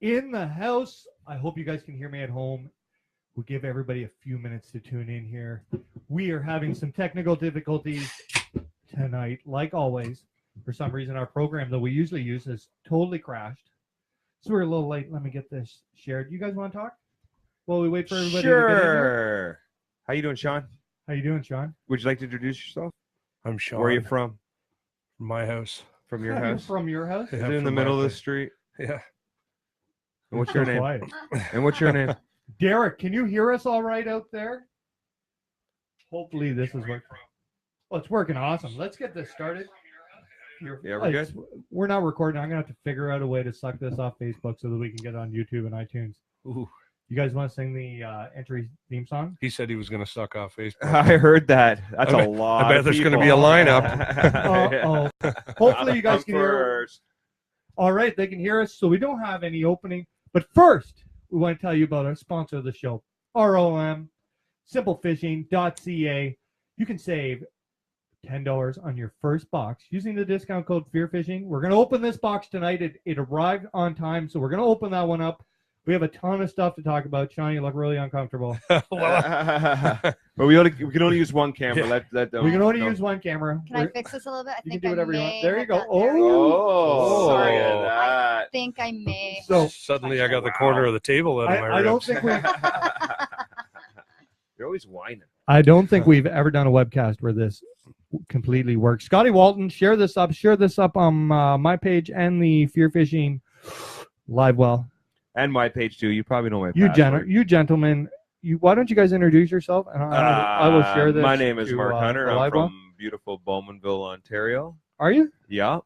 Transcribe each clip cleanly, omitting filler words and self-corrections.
in the house. I hope you guys can hear me at home. We'll give everybody a few minutes to tune in here. We are having some technical difficulties tonight, like always. For some reason, our program that we usually use has totally crashed. So we're a little late. Let me get this shared. You guys want to talk? While we wait for everybody to get in here? How you doing, Sean? How you doing, Sean? Would you like to introduce yourself? I'm Sean. Where are you from? From my house. From your house? From your house? Is it in the middle of the street? Yeah. And what's your name? Quiet. And what's your name? Derek, can you hear us all right out there? Hopefully this is working. Well, it's working awesome. Let's get this started. Yeah, we're good. We're not recording. I'm going to have to figure out a way to suck this off Facebook so that we can get it on YouTube and iTunes. Ooh. You guys want to sing the entry theme song? He said he was going to suck off Facebook. I heard that. That's a lot. I bet there's going to be a lineup. Hopefully you guys can hear us. All right, they can hear us. So we don't have any opening. But first, we want to tell you about our sponsor of the show, ROM, simplefishing.ca. You can save $10 on your first box using the discount code FearFishing. We're going to open this box tonight. It arrived on time, so we're going to open that one up. We have a ton of stuff to talk about. Sean, you look really uncomfortable. But we can only use one camera. We can only use one camera. Can I fix this a little bit? I You think can do whatever I you may want. There you have go. gotten there. Oh, Sorry. look at that. I think I may. So Suddenly I got the corner of the table out of my I don't ribs. think we. You're always whining. I don't think we've ever done a webcast where this completely works. Scotty Walton, share this up on my page and the Fear Fishing live well. And my page too. You probably know my You password. gentlemen, why don't you guys introduce yourself? And I will share this. My name is to, Mark Hunter. the I'm live well. from beautiful Bowmanville, Ontario. Are you? Yeah.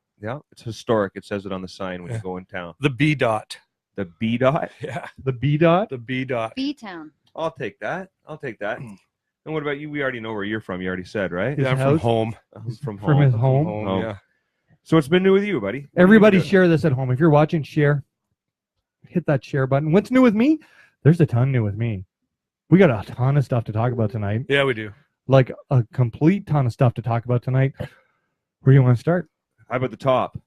It's historic. It says it on the sign when you go in town. The B dot. The B dot. Yeah. The B dot? The B dot. B-Town. I'll take that. And what about you? We already know where you're from. You already said, right? His Yeah, I'm from house? home. From From his home. Home. Yeah. So what's been new with you, buddy? What Everybody have you share this at home. If you're watching, share. Hit that share button. What's new with me? There's a ton new with me. We got a ton of stuff to talk about tonight. Yeah, we do. Like a complete ton of stuff to talk about tonight. Where do you want to start? been? How about the top?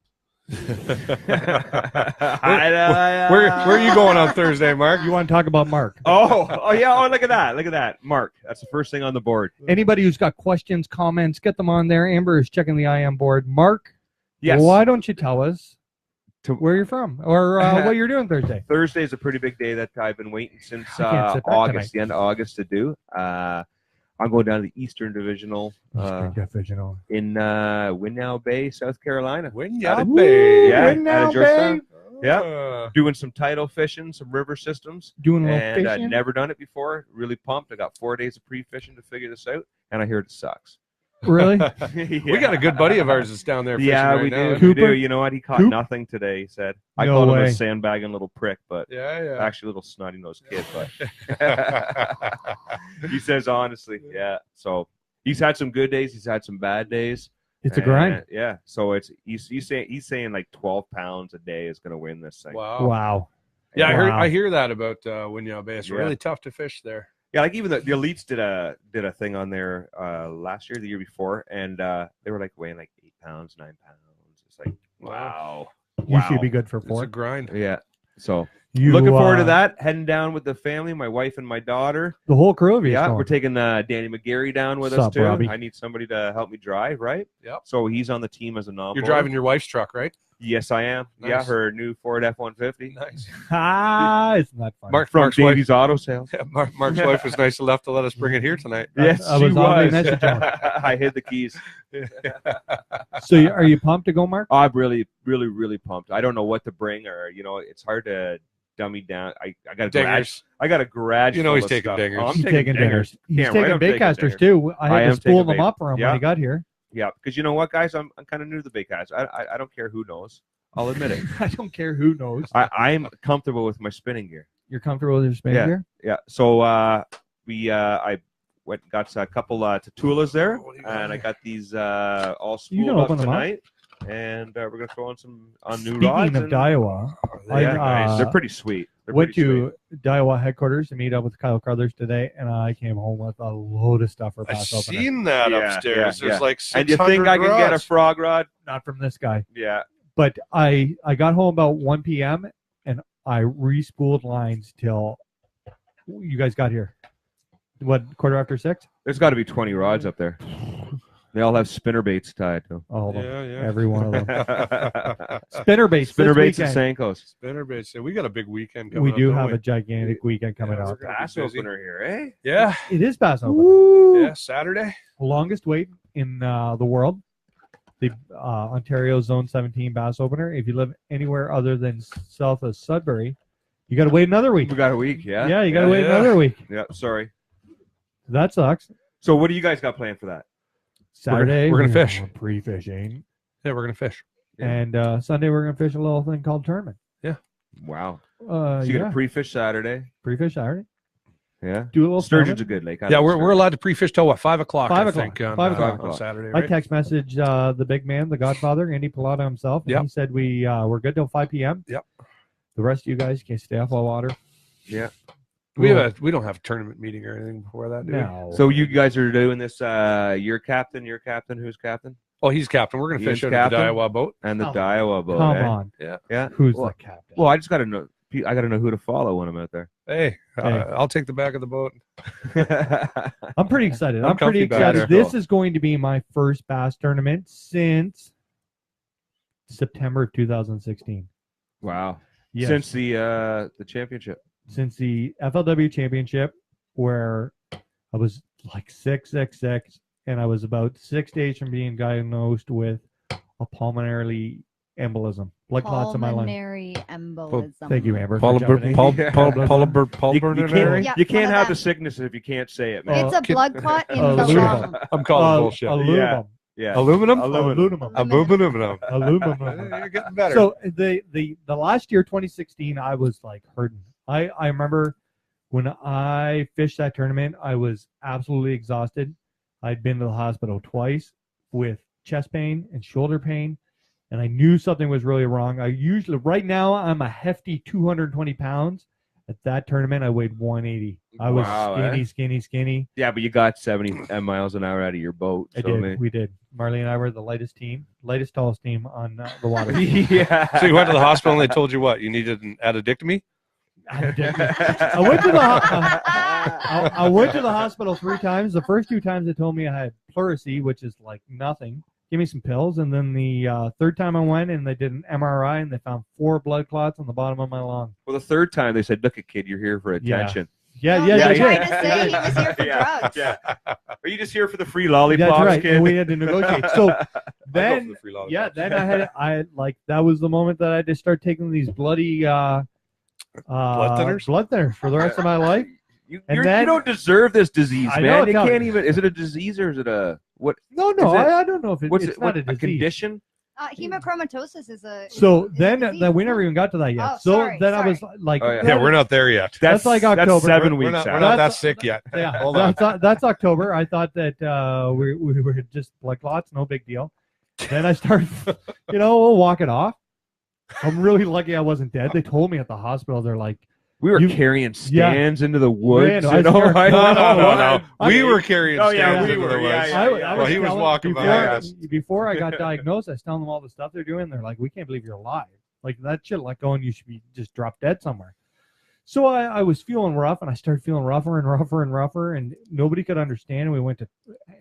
Where are you going on Thursday, Mark? You want to talk about Mark? Oh yeah. Oh, look at that. Mark. That's the first thing on the board. Anybody who's got questions, comments, get them on there. Amber is checking the IM board. Mark, Yes. why don't you tell us where you're from or what you're doing Thursday? Thursday is a pretty big day that I've been waiting since I can't sit back August, tonight. the end of August to do. I'm going down to the Eastern Divisional in Winnow Bay, South Carolina. Winyah Woo, Bay. Yeah, Winnow out of Georgetown. Bay. Yeah. Doing some tidal fishing, some river systems. Doing a little And I've fishing. never done it before. Really pumped. I got 4 days of pre-fishing to figure this out, and I hear it sucks. Really? We got a good buddy of ours that's down there fishing Yeah, right we now. do. Cooper? We do. You know what? He caught Coop? nothing today. He said. I No called him way. a sandbagging little prick, but Yeah. actually a little snotty-nosed kid. But he says honestly, yeah. So he's had some good days. He's had some bad days. It's a grind. And, yeah. So he's saying like 12 pounds a day is going to win this thing. Wow. Wow. Yeah, Wow. I hear that about Winyah Bay. It's Yeah. really tough to fish there. Yeah, like even the elites did a thing on there last year, the year before, and they were like weighing like 8 pounds, 9 pounds. It's like wow. You should be good for It's a 4. grind. Yeah. So You, looking forward to that. Heading down with the family, my wife and my daughter. The whole crew of you. Yeah, we're taking Danny McGarry down with us Sup, too. Robbie? I need somebody to help me drive, right? Yep. So he's on the team as a non. You're driving your wife's truck, right? Yes, I am. Yeah, Nice. her new Ford F-150 Nice. It's not fun. Mark's wife, Davey's Auto Sales. yeah, Mark's wife was nice enough to let us bring it here tonight. Yes, I she was on the was. message on. I hid the keys. So are you pumped to go, Mark? I'm really, really, really pumped. I don't know what to bring, or it's hard to dummy down. I got a garage. Dingers. I got a garage. You know full he's of taking stuff. dingers. Oh, I'm He's taking dinners. He's Damn right, taking I'm bait taking casters dingers. too. I I had am to spool taking them bait. up for him Yeah. when he got here. Yeah, because you know what, guys, I'm kind of new to the bait cast. I don't care who knows. I'll admit it. I don't care who knows. I'm comfortable with my spinning gear. You're comfortable with your spin gear? Yeah. So I went and got a couple Tatulas there, What do you got and I here? got these all You can spooled up open them up. tonight, and we're gonna throw on some new Speaking rods. of and- Daiwa, They yeah, are nice. they're pretty sweet. They're went pretty to Daiwa headquarters to meet up with Kyle Carruthers today, and I came home with a load of stuff for I've pass opener. seen that Yeah, upstairs. yeah, There's yeah. like And you 600 think I can get a rods. frog rod? Not from this guy. Yeah. But I got home about 1 p.m. and I re-spooled lines till you guys got here. What, 6:15? There's got to be 20 rods up there. They all have spinner baits tied to them. All of them. Yeah. Every one of them. Spinner baits. Spinner this baits and weekend. Senkos. Spinner baits. We got a big weekend coming We up. do don't have we? a gigantic weekend coming Yeah, up. we're gonna be Bass busy. opener here, eh? Yeah. It is Bass Open. Woo! Yeah. Saturday. Longest wait in the world. The Ontario Zone 17 Bass Opener. If you live anywhere other than south of Sudbury, you got to wait another week. We got a week, yeah? Yeah, you got to wait yeah. another week. Yeah, sorry. That sucks. So what do you guys got planned for that? Saturday, we're gonna fish. We're pre-fishing. Yeah, we're gonna fish. And Sunday, we're going to fish a little thing called tournament. Wow. So you got Yeah, a pre-fish Saturday. pre-fish Saturday. Yeah. Do a little Sturgeon's a tournament. good lake. I Yeah, like we're sturgeon. allowed to pre-fish till what? 5 o'clock. 5 I o'clock. think on, 5 o'clock. on Saturday. I Right? text messaged the big man, the Godfather, Andy Pilata himself. And Yep. he said we're good till 5 p.m. Yep. The rest of you guys can stay off the water. Yeah. we don't have a tournament meeting or anything before that, do we? No. So you guys are doing this, your captain, who's captain? Oh, he's captain. We're gonna Ian's fish out of captain? the Iowa boat. And the Oh, Daiwa boat. come eh? on. Yeah. Who's Well, the captain? Well, I just got to know. I got to know who to follow when I'm out there. Hey, Hey. I'll take the back of the boat. I'm pretty excited. I'm I'm pretty comfy back excited. there. This is going to be my first bass tournament since September of 2016. Wow. Yes. Since the championship. Since the FLW championship, where I was like 666, and I was about 6 days from being diagnosed with a pulmonary embolism, blood clots in my lung. Pulmonary embolism. Thank you, Amber. for jumping in. You Yeah, can't one of have the them. sickness if you can't say it, man. It's a blood clot in the aluminum. lung. I'm calling bullshit. Aluminum. Yeah. Aluminum? Aluminum. Aluminum. Aluminum. You're getting better. So the last year, 2016, I was like hurting. I remember when I fished that tournament, I was absolutely exhausted. I'd been to the hospital twice with chest pain and shoulder pain, and I knew something was really wrong. Right now, I'm a hefty 220 pounds. At that tournament, I weighed 180. I was Wow, skinny. Yeah, but you got 70 miles an hour out of your boat. I So did. man. We did. Marley and I were the tallest team on the water. Yeah. So you went to the hospital and they told you what? You needed an addictomy? I went to the I went to the hospital 3 times. The first 2 times they told me I had pleurisy, which is like nothing. Give me some pills, and then the third time I went and they did an MRI and they found 4 blood clots on the bottom of my lung. Well, the third time they said, "Look, kid, you're here for attention." Yeah, No, yeah, they're they trying did. to say he was here for Yeah, drugs. yeah. Are you just here for the free lollipops, That's right. kid? And we had to negotiate. So then, the free lollipops. yeah, then I had like that was the moment that I had to start taking these bloody Blood thinners for the rest of my life. You then- don't deserve this disease, I man. know, You no. can't even. Is it a disease or is it a what? No, Is it- I don't know if What's it's it? not What, a a disease. condition? Hemochromatosis is a. So is a then disease, we no? never even got to that yet. Oh, so sorry, then I was sorry. like, Oh, yeah. Yeah, we're not there yet. That's like October. That's 7 We're weeks not, out. we're not that That's- sick yet. Yeah, Hold on. that's October. I thought that we were just blood clots, no big deal. Then I started, we'll walk it off. I'm really lucky I wasn't dead. They told me at the hospital, they're like, We were You- carrying stands into the woods. Man, I you know? scared- I No, know. No. We were carrying Oh, yeah, stands we into were. the Yeah, woods. yeah. Well, he was telling- walking before, behind us. Before I got diagnosed, I was telling them all the stuff they're doing. They're like, we can't believe you're alive. Like that shit, like going, you should be just drop dead somewhere. So I was feeling rough, and I started feeling rougher and rougher and rougher, and nobody could understand. And we went to,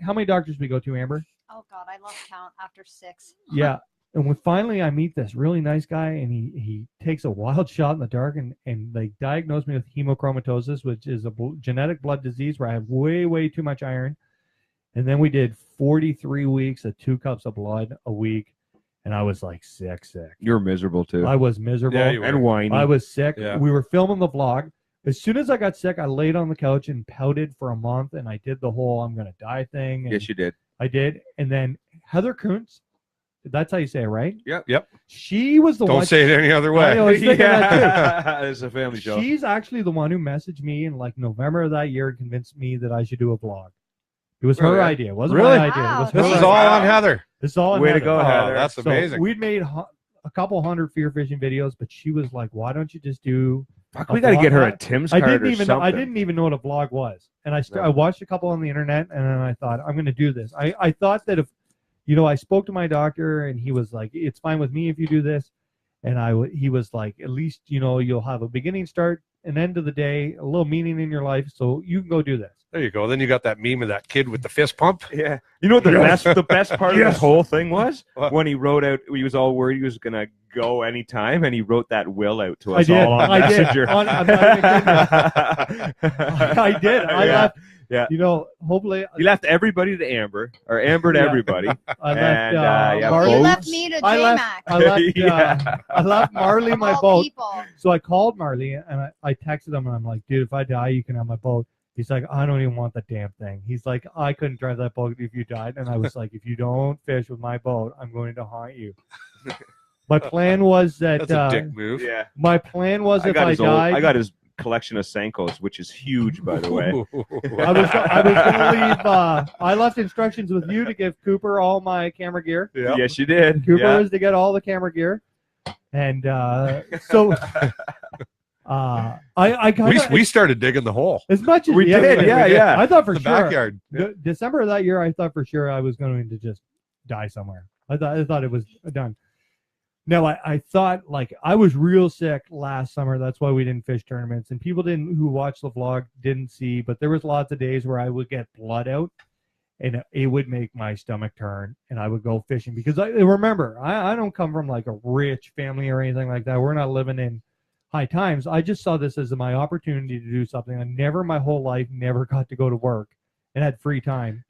how many doctors did we go to, Amber? Oh God, I lost count after 6. Yeah. And when finally I meet this really nice guy, and he takes a wild shot in the dark, and they diagnosed me with hemochromatosis, which is a genetic blood disease where I have way too much iron. And then we did 43 weeks of 2 cups of blood a week, and I was like sick. You're miserable too. I was miserable. Yeah, you were. And whiny. I was sick. Yeah. We were filming the vlog. As soon as I got sick, I laid on the couch and pouted for a month, and I did the whole I'm going to die thing. And Yes, you did. I did. And then Heather Kuntz, that's how you say it, right? Yep. She was the one. Don't say it any other I know, way. it's thinking that It's a family show. She's actually the one who messaged me in like November of that year and convinced me that I should do a vlog. It was her Really? idea. It wasn't Really? my idea. It was Wow. her This is idea. all Wow. on Heather. This is all on Way to Heather. go, Oh, Heather. that's So amazing. we'd made a couple hundred fear fishing videos, but she was like, "Why don't you just do?" Fuck, we got to get her a vlog? Tim's I card didn't or even something. know. I didn't even know what a vlog was, and I No. I watched a couple on the internet, and then I thought I'm going to do this. I thought that if, I spoke to my doctor, and he was like, "It's fine with me if you do this," And he was like, at least, you'll have a beginning, start, and end of the day, a little meaning in your life. So you can go do this. There you go. Then you got that meme of that kid with the fist pump. Yeah. You know what the best part of this whole thing was? What? When he wrote out, he was all worried he was going to go anytime, and he wrote that will out to I us did. all on I did. Messenger. I'm not even kidding. I did. I Yeah. left. Yeah. Hopefully. He left everybody to Amber, or Amber to Yeah. everybody. I left. And, yeah, Marley. You boats. left me to I left. J-Mac. I left. Yeah. I left Marley my All boat. people. So I called Marley and I texted him and I'm like, dude, if I die, you can have my boat. He's like, I don't even want the damn thing. He's like, I couldn't drive that boat if you died. And I was like, if you don't fish with my boat, I'm going to haunt you. My plan was that. That's a dick move. Yeah. My plan was I if got I his died. I got his collection of Senkos, which is huge, by the way. I was going to leave. I left instructions with you to give Cooper all my camera gear. Yeah. Yes, you did. Cooper Yeah. was to get all the camera gear, and so I kind We started digging the hole. as much as We did, yeah. I thought for The sure. backyard. December of that year, I thought for sure I was going to just die somewhere. I thought it was done. No, I thought like I was real sick last summer. That's why we didn't fish tournaments, and people who watched the vlog didn't see. But there was lots of days where I would get blood out, and it would make my stomach turn, and I would go fishing because remember I don't come from like a rich family or anything like that. We're not living in high times. I just saw this as my opportunity to do something. I never my whole life never got to go to work and had free time.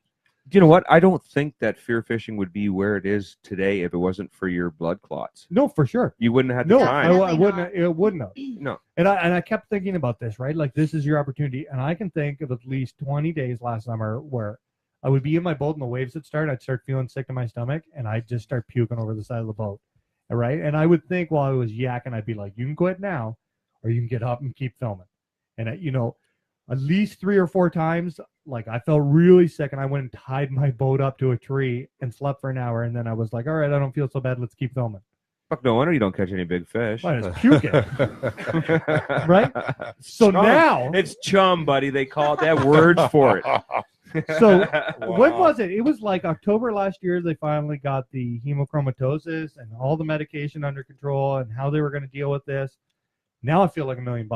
You know what? I don't think that fear fishing would be where it is today if it wasn't for your blood clots. No, for sure. You wouldn't have had the No, time. I Definitely wouldn't. not. It wouldn't have. No. And I kept thinking about this, right? Like this is your opportunity, and I can think of at least 20 days last summer where I would be in my boat and the waves would start. I'd start feeling sick to my stomach, and I'd just start puking over the side of the boat. All right, and I would think while I was yakking, I'd be like, "You can quit now, or you can get up and keep filming." And at least 3 or 4 times, like I felt really sick, and I went and tied my boat up to a tree and slept for an hour, and then I was like, "All right, I don't feel so bad. Let's keep filming." Fuck, no wonder you don't catch any big fish. But it's puking, right? So Chum. now, It's chum, buddy. They have words for it. so when was it? It was like October last year. They finally got the hemochromatosis and all the medication under control and how they were going to deal with this. Now I feel like $1 million.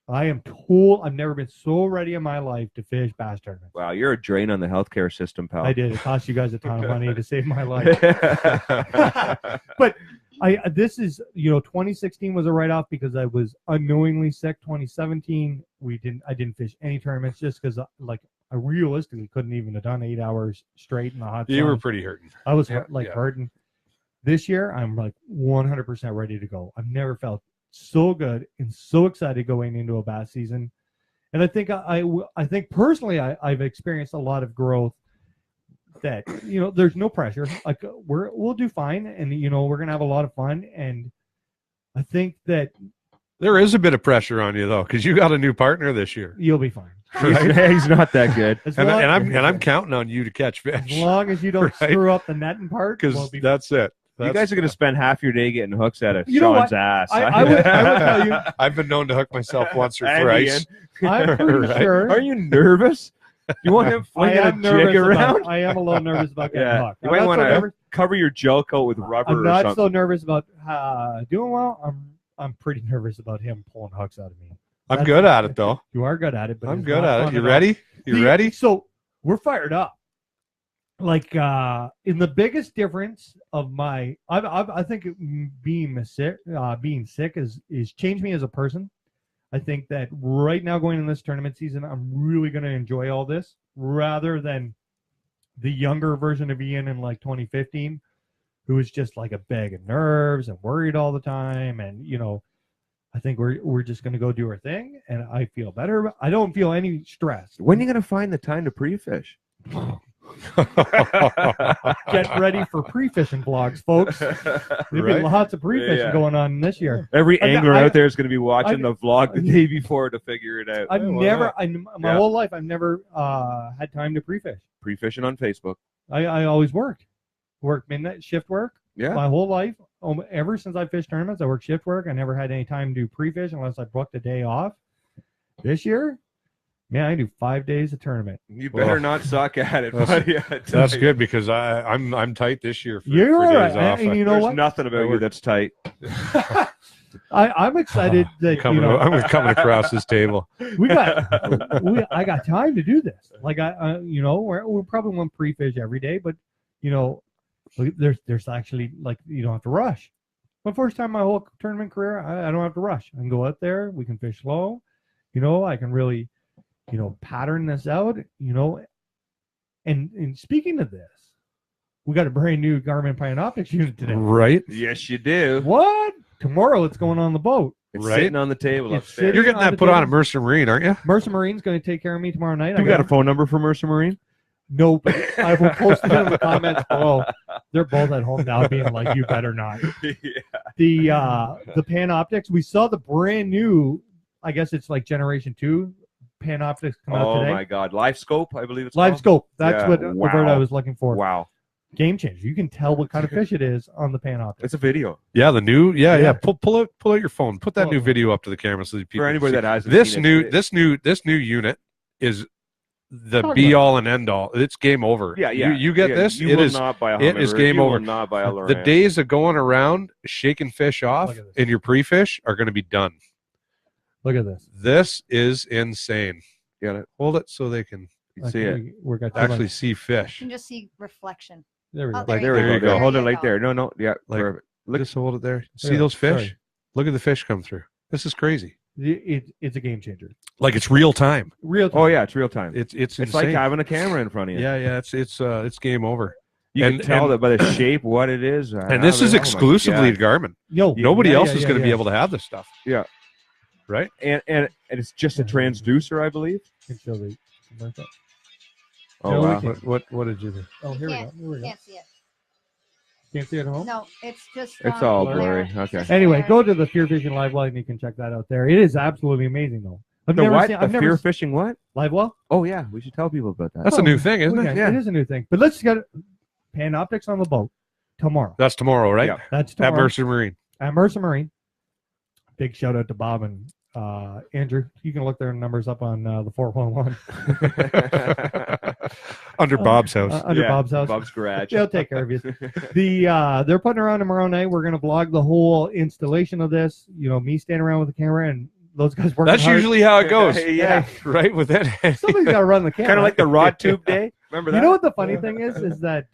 I've never been so ready in my life to fish bass tournaments. Wow, you're a drain on the healthcare system, pal. I did. It cost you guys a ton of money to save my life. But this is 2016 was a write-off because I was unknowingly sick. 2017 I didn't fish any tournaments just because I realistically couldn't even have done 8 hours straight in the hot sun. You were pretty hurting. I was Yeah. hurting. This year I'm like 100% ready to go. I've never felt so good and so excited going into a bass season, and I think I think personally I've experienced a lot of growth. That there's no pressure. Like we'll do fine, and we're gonna have a lot of fun. And I think that There is a bit of pressure on you though, because you got a new partner this year. you'll be fine. He's not that good. As And, long, I'm counting on you to catch as fish long as you don't Right. screw up the netting part, because we'll be that's it. You guys are going to spend half your day getting hooks out of You know Sean's what? ass. I would tell you, I've been known to hook myself once or And thrice. I'm pretty Right. sure. Are you nervous? You want him I flinging a am nervous jig around? I am a little nervous about getting Yeah. hooked. You I'm might not want so to nervous. cover your gel coat with rubber I'm or not something. so nervous about doing well. I'm pretty nervous about him pulling hooks out of me. I'm good at it though. You are good at it, but I'm it's good not at fun it. You all. ready? You ready? So we're fired up. Like in the biggest difference of my, I think being sick is changed me as a person. I think that right now going in this tournament season, I'm really going to enjoy all this rather than the younger version of Ian in like 2015, who was just like a bag of nerves and worried all the time. And I think we're just going to go do our thing, and I feel better. I don't feel any stress. When are you going to find the time to pre-fish? Get ready for pre-fishing vlogs, folks. There'll be Right. lots of pre-fishing Yeah. going on this year. Every I- angler I- out there is going to be watching I- the vlog the day before to figure it out. I've Yeah, why never, not? my Yeah. whole life, I've never had time to pre-fish. Pre-fishing on Facebook. I always worked midnight shift work Yeah. my whole life. Ever since I fished tournaments, I worked shift work. I never had any time to do pre-fish unless I booked a day off. This year, Man, I do 5 days of tournament. You better not suck at it, That's- buddy. That's good because I'm tight this year for, You're for all days right. off. And you know There's what? nothing about you that's tight. I'm excited that I'm coming across this table. I got time to do this. Like we're probably one pre-fish every day, but there's actually like you don't have to rush. My first time in my whole tournament career, I don't have to rush. I can go out there, we can fish slow. I can really, pattern this out. And speaking of this, we got a brand new Garmin Panoptics unit today. Right? Yes, you do. What? Tomorrow it's going on the boat. It's Right. sitting on the table It's upstairs. You're getting on the that put on table. at Mercer Marine, aren't you? Mercer Marine's going to take care of me tomorrow night. You got a phone number for Mercer Marine? No, but I will post it in the comments below. They're both at home now being like, you better not. Yeah. The Panoptics, we saw the brand new, I guess it's like Generation 2 Panoptics come out Oh today. my God, Live Scope, I believe it's Live called. Scope. That's Yeah, what the wow. word I was looking for. Wow, Game changer. You can tell what kind of fish it is on the Panoptics. it's a video Yeah, the new. Yeah, Yeah. yeah. Pull out your phone. Put that Pull new it. video up to the camera so that people for can anybody see. that hasn't This seen new it. this new unit is the Talk be about all and end all. It's game over. Yeah, yeah. You get Yeah, this. You It will is not buy a it is Humminbird. game You will over. not buy a the Lowrance. days of going around shaking fish off Look at this. in your pre-fish are going to be done. Look at this. This is insane. Got it. Hold it so they can You see it. We're got actually see You fish. can just see reflection. there we go. Oh, Like, There we There you go. go. Hold it There you right go. there. No. Yeah. Like- perfect. Look. Just hold it there. See Yeah, those fish? sorry. Look at the fish come through. This is crazy. It's a game changer. Like it's real time. Real time. Oh yeah, it's real time. It's It's like insane. having a camera in front of you. Yeah. It's game over. You and- can tell and- that by the shape what it is. And this is exclusively Garmin. Yo, Nobody yeah, else yeah, is yeah, going to be yeah. able to have this stuff. Yeah. Right? And it's just a transducer, I believe. Can show the- Oh No, we wow. can't. What did you do? Oh, here we go. Can't, Here we go. can't see it. Can't see it at home? No, it's just. It's all glare. blurry. Okay. Just Anyway, glare. go to the FearFishing Live Well and you can check that out there. It is absolutely amazing, though. I've The never what? seen. The I've never fear fishing what? Live Well. Oh yeah, we should tell people about that. That's a new thing, isn't Okay, it? Yeah. It is a new thing. But let's get Panoptics on the boat tomorrow. That's tomorrow, right? Yeah. That's At tomorrow Mercer Marine. at Mercer Marine. Big shout out to Bob and Andrew. You can look their numbers up on the 411 Under Bob's house. under Yeah, Bob's house. Bob's garage. They'll take care of you. They're putting around tomorrow night. We're gonna vlog the whole installation of this. Me standing around with the camera and those guys working That's hard. usually how it goes. Yeah. Right? With it. Somebody's got to run the camera. Kind of like the rod tube day. Remember that? You know what the funny thing is that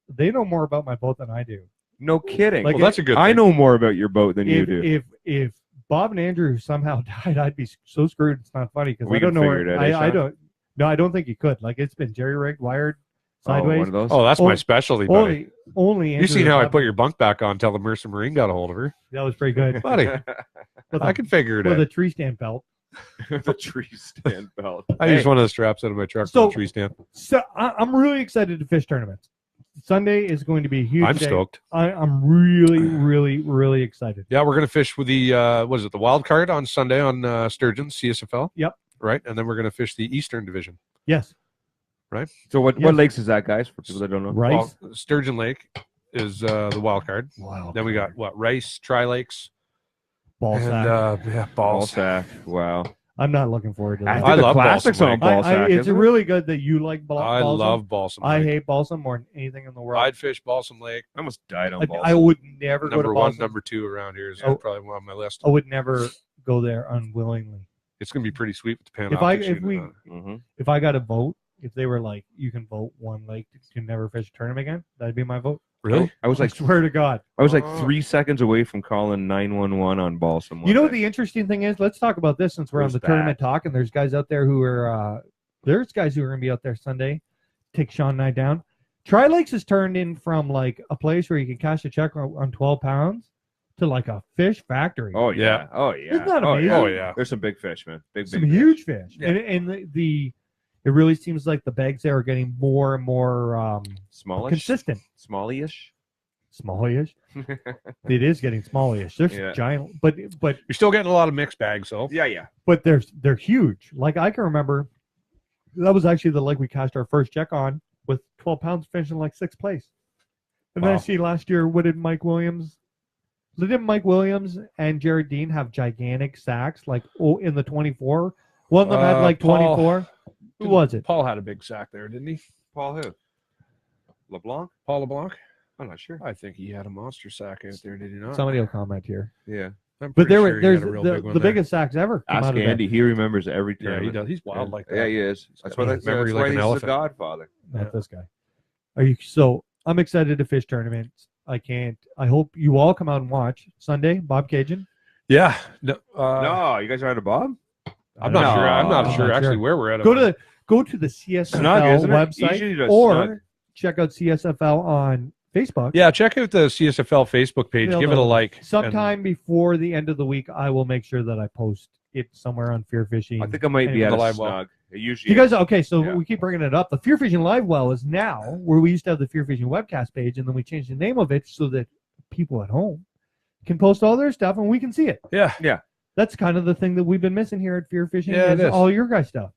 they know more about my boat than I do. No kidding. Like, Well, that's a good I thing. know more about your boat than you do. If Bob and Andrew somehow died, I'd be so screwed. It's not funny because We I don't can know figure where. it out, I Sean. don't. No, I don't think you could. Like it's been jerry rigged, wired Oh, sideways. one of those. Oh, that's Oh, my specialty, buddy. only. You Andrew seen and how I Bob- put your bunk back on until the Mercer Marine got a hold of her? That was pretty good. Buddy, With I a, can figure it with out. a tree stand belt. the tree stand belt. I use one of the straps out of my truck So- for the tree stand. So I'm really excited to fish tournaments. Sunday is going to be a huge. I'm day. stoked. I'm really, really, really excited. Yeah, we're going to fish with the, the wild card on Sunday on Sturgeon, CSFL. Yep. Right? And then we're going to fish the Eastern Division. Yes. So what Yes. lakes is that, guys? For people that don't know. Rice. Well, Sturgeon Lake is the wild card. Wow. Then we got, Rice, Tri Lakes, Ball and sack. balls. Ballsack. Wow. I'm not looking forward to I that. think the love classics Balsam on Lake. Ballsack. It's isn't it? really good that you like I balsam. love Balsam I Lake. hate balsam more than anything in the world. I'd fish Balsam Lake. I almost died on I Balsam. would never go Number to one, balsam. number two around here is Oh. probably one on my list. I would never go there unwillingly. It's going to be pretty sweet with the pan. If I got a vote, if they were like, you can vote one lake to never fish a tournament again, that'd be my vote. Really? I was I like, swear to God. I was like Oh. 3 seconds away from calling 911 on Balsam. You know what the interesting thing is? Let's talk about this since we're on Who's the that? tournament talk, and there's guys out there who are there's guys who are gonna be out there Sunday. Take Sean and I down. Tri Lakes has turned in from like a place where you can cash a check on 12 pounds to like a fish factory. Oh yeah. Yeah. Oh yeah. Isn't that oh, amazing? yeah. Oh, yeah. There's some big fish, man. Big Some fish. huge fish. Yeah. And the it really seems like the bags there are getting more and more Smallish. consistent. Smallish. Smallish. It is getting smallish. They're Yeah. giant, but You're still getting a lot of mixed bags, though. Yeah, yeah. but they're huge. Like I can remember, that was actually the lake we cast our first check on with 12 pounds finishing like sixth place. And then I Wow. see last year, what did Mike Williams? Didn't Mike Williams and Jared Dean have gigantic sacks like in the 24 One of them had like Paul- 24. Who was it? Paul had a big sack there, didn't he? Paul who? LeBlanc? Paul LeBlanc? I'm not sure. I think he had a monster sack out there, did he not? Somebody will comment here. Yeah. I'm But pretty there, sure he there's had a real the, big one the there. biggest sacks ever. come Ask out of that. Andy. He remembers every Yeah, tournament. he does. He's wild like that. Yeah, he is. That's why got memory that's like why an he's the elephant. godfather. Not Yeah. this guy. Are you so? I'm excited to fish tournaments. I can't. I hope you all come out and watch Sunday. Bob Cajun. Yeah. No, No, you guys are at a Bob? I'm not sure. I'm not No, sure I'm not actually sure. where we're at. Go to the CSFL Snug, isn't it? website Usually does or Snug. check out CSFL on Facebook. Yeah, check out the CSFL Facebook page. They'll Give it a know. like. Sometime before the end of the week, I will make sure that I post it somewhere on Fear Fishing. I think I might be Anyway. at The a live well. Snug. It usually You guys, okay, so Yeah. we keep bringing it up. The Fear Fishing Live Well is now where we used to have the Fear Fishing Webcast page, and then we changed the name of it so that people at home can post all their stuff and we can see it. Yeah. That's kind of the thing that we've been missing here at Fear Fishing. Yeah, it is is. all your guys' stuff.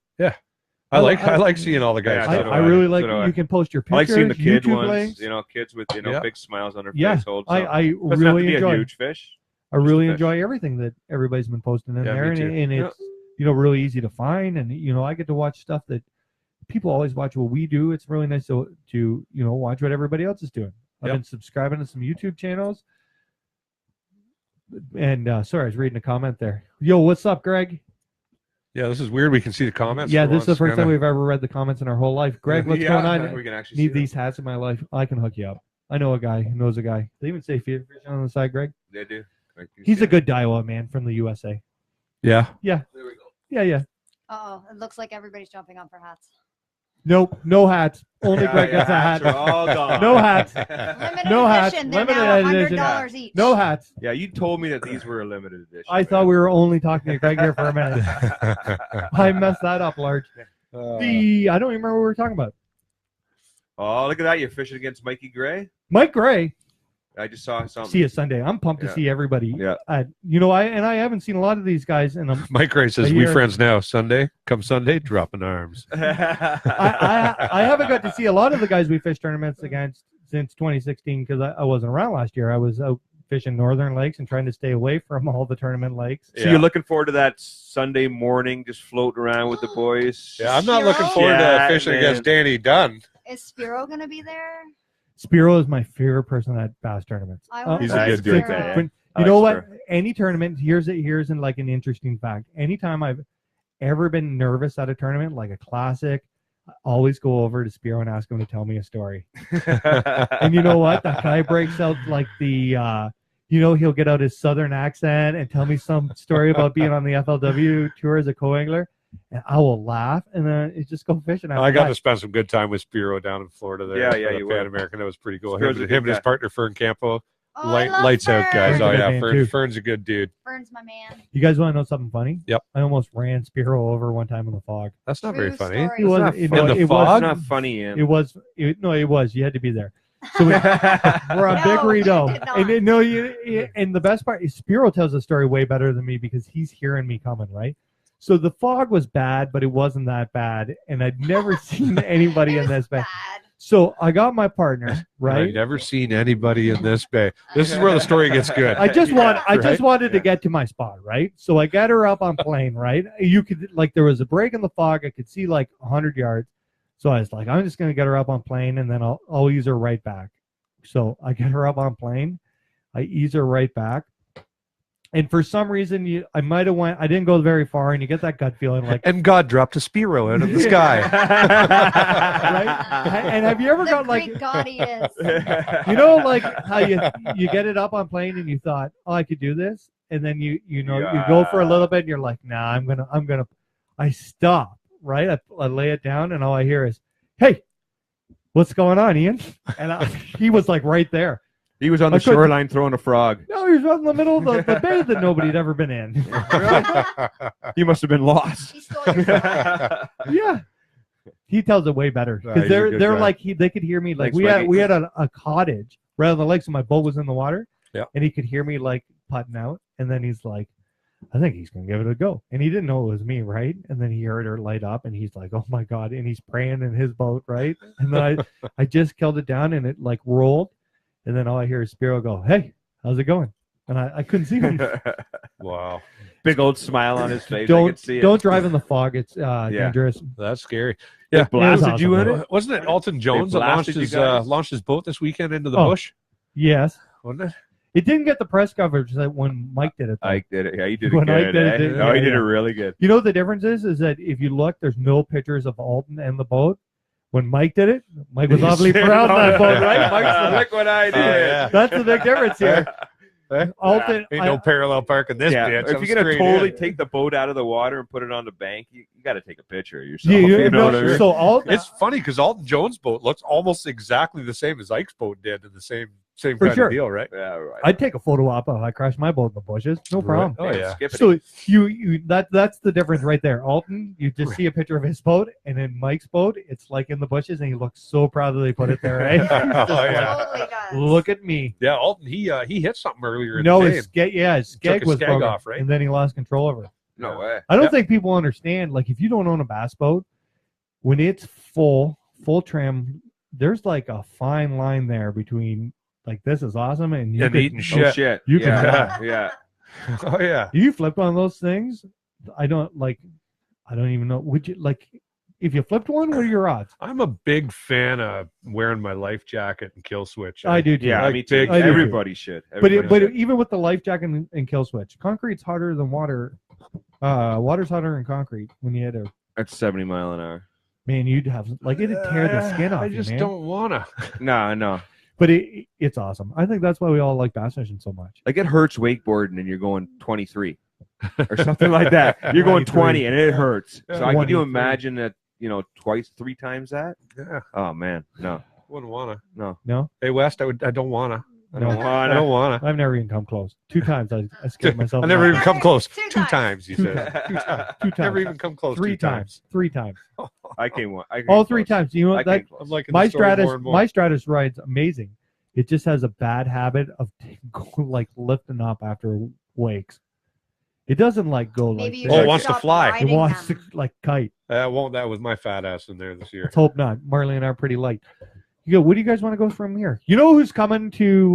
I like seeing all the guys. Yeah, I, so do I I. really So like do I. you can post your I like pictures, seeing the kid YouTube ones. links. Kids with Yeah. big smiles on their Yeah, face. Holds I doesn't have really to be enjoy. a huge fish. I really fish. enjoy everything that everybody's been posting in Yeah, there, me too. and it's really easy to find, and I get to watch stuff that people always watch what we do. It's really nice to watch what everybody else is doing. I've Yep. been subscribing to some YouTube channels, and sorry, I was reading a comment there. Yo, what's up, Greg? Yeah, this is weird. We can see the comments. Yeah, for this is the once, first time kinda. we've ever read the comments in our whole life. Greg, what's going on? We can actually Need see these hats in my life. I can hook you up. I know a guy who knows a guy. They even say Fear Fishing on the side, Greg. They do. I do He's see a it. good Daiwa man from the USA. Yeah. There we go. Yeah. Oh, it looks like everybody's jumping on for hats. Nope, no hats. Only Greg gets a hats hat. are all gone. No hats. Limited No hats. edition. They're Limited now edition. $100 each. No hats. Yeah, you told me that these were a limited edition. I thought we were only talking to Greg here for a minute. I messed that up, Large. I don't even remember what we were talking about. Oh, look at that! You're fishing against Mikey Gray. Mike Gray. I just saw something. See you Sunday. I'm pumped to Yeah. see everybody. Yeah. I haven't seen a lot of these guys, and Mike Gray says, A "We year. friends now. Sunday, come Sunday, dropping arms." I haven't got to see a lot of the guys we fished tournaments against since 2016 because I wasn't around last year. I was out fishing northern lakes and trying to stay away from all the tournament lakes. So you're looking forward to that Sunday morning, just floating around with the boys. Yeah, I'm not looking Spiro? forward Yeah, to fishing man. against Danny Dunn. Is Spiro going to be there? Spiro is my favorite person at bass tournaments. I Oh, want He's to a see good dude. Spiro. Yeah. When- I you like know what? Spiro. Any tournament, here's in like an interesting fact. Anytime I've ever been nervous at a tournament, like a classic, I always go over to Spiro and ask him to tell me a story. And you know what? That guy breaks out like the, he'll get out his southern accent and tell me some story about being on the FLW tour as a co-angler, and I will laugh and then it just go fishing. I got to after spend some good time with Spiro down in Florida there. Yeah, for yeah, the you Pan would. American. That was pretty cool. Spiro's Him a good and his guy. partner Fern Campo. Oh, I love Lights out, guys. Fern's Oh a good yeah, man, too. Fern's a good dude. Fern's my man. that. You guys want to know something funny? Yep. I almost ran Spiro over one time in the fog. That's not True very funny. story. It was not it, fun. no, In the it fog? was It's not funny, Ian. It was. It was. You had to be there. So we're on No, Big you Rito, did not. and and the best part is Spiro tells the story way better than me because he's hearing me coming, right? So the fog was bad, but it wasn't that bad, and I'd never seen anybody It in was this bad. bad. So I got my partner, I've right? never seen anybody in this bay. This is where the story gets good. I just Right? wanted to Yeah. get to my spot, right? So I got her up on plane, right? You could there was a break in the fog. I could see like 100 yards. So I was like, I'm just gonna get her up on plane, and then I'll ease her right back. So I get her up on plane. I ease her right back. And for some reason, I might have went. I didn't go very far, and you get that gut feeling like, And God dropped a Spiro out of the sky. right? And have you ever The got like, Greek god he is. like how you get it up on plane and you thought, oh, I could do this, and then you go for a little bit, and you're like, nah, I'm gonna. I stop, right? I lay it down, and all I hear is, hey, what's going on, Ian? And he was like right there. He was on the I couldn't- shoreline throwing a frog. No, he was right in the middle of the bay that nobody had ever been in. He must have been lost. He stole your spot. Yeah. He tells it way better Nah, because he's a good they're guy. like they could hear me like Thanks, we Mikey. had a cottage right on the lake, so my boat was in the water. Yeah. And he could hear me like putting out, and then he's like, I think he's gonna give it a go. And he didn't know it was me, right? And then he heard her light up, and he's like, oh my god! And he's praying in his boat, right? And then I just killed it down, and it like rolled, and then all I hear is Spiro go, hey, how's it going? and I couldn't see him. Wow, Big old smile on his face. I could see it. Don't drive in the fog. It's dangerous. that's scary. They Yeah, blasted awesome, you in though. it? wasn't it Alton Jones that blasted launched his boat this weekend into the Oh. bush? Yes, Wasn't it? it didn't get the press coverage that when Mike did it. Though. Ike did it. Yeah, he did it When Ike good. did it, eh? did- No, he yeah, did it yeah. really good. You know what the difference is that if you look, there's no pictures of Alton and the boat. When Mike did it, Mike was awfully proud of that boat, right? Mike's Look what I did. yeah. that's the big difference here. Alton, Ain't no parallel park in this Yeah, bitch. if I'm you're gonna straight totally in. take the boat out of the water and put it on the bank, you got to take a picture of yourself. yeah, You know what I mean? so Alton, It's funny because Alton Jones' boat looks almost exactly the same as Ike's boat did in the same For kind sure. of deal, right? Yeah, right. I'd take a photo op if I crashed my boat in the bushes, no problem. Oh, yeah. Skip it. So that's the difference right there. Alton, you just see a picture of his boat, and in Mike's boat, it's like in the bushes, and he looks so proud that they put it there. Right? He's just Oh, like, yeah. Totally does. look at me. Yeah, Alton, he hit something earlier in No, the his day. his skeg his was skeg broken, off, right? and then he lost control of it. No way. I don't Yeah. think people understand. Like, if you don't own a bass boat, when it's full trim, there's like a fine line there between like this is awesome and you And could, eating Oh shit. shit. You can yeah. yeah. Oh, yeah. you flip on those things. I don't even know. Would you like if you flipped one? What are your odds? I'm a big fan of wearing my life jacket and kill switch. I do too. Yeah, Like me too. big- I do too. Everybody should. But Everybody should. even with the life jacket and kill switch, concrete's harder than water. Water's hotter than concrete when you hit a That's 70 mile an hour. man. You'd have like it'd tear the skin off. I you, just man. don't wanna. No. But it's awesome. I think that's why we all like bass fishing so much. Like it hurts wakeboarding and you're going 23 or something like that. You're going 20 and it hurts. So can 23. you imagine that, twice, 3 times that? Yeah, Oh man, no. wouldn't wanna. No, Hey West, I don't wanna. I don't No. I wanna. don't wanna. I've never even come close. 2 times I scared myself. I never even Never- come close. 2 Two times. times, you Two said. times. 2 times. 2 times. Never even come close. 3 2 times. 3 times. I came one. All 3 times. You know I that came close. I'm liking my the story Stratus more and more. my Stratus ride's amazing. It just has a bad habit of like lifting up after wakes. It doesn't like go Maybe like you this. Oh, it should wants to stop fly. It It riding wants them. to like kite. won't that with my fat ass in there this year. Let's hope not. Marley and I are pretty light. You go, what do you guys want to go from here? You know who's coming to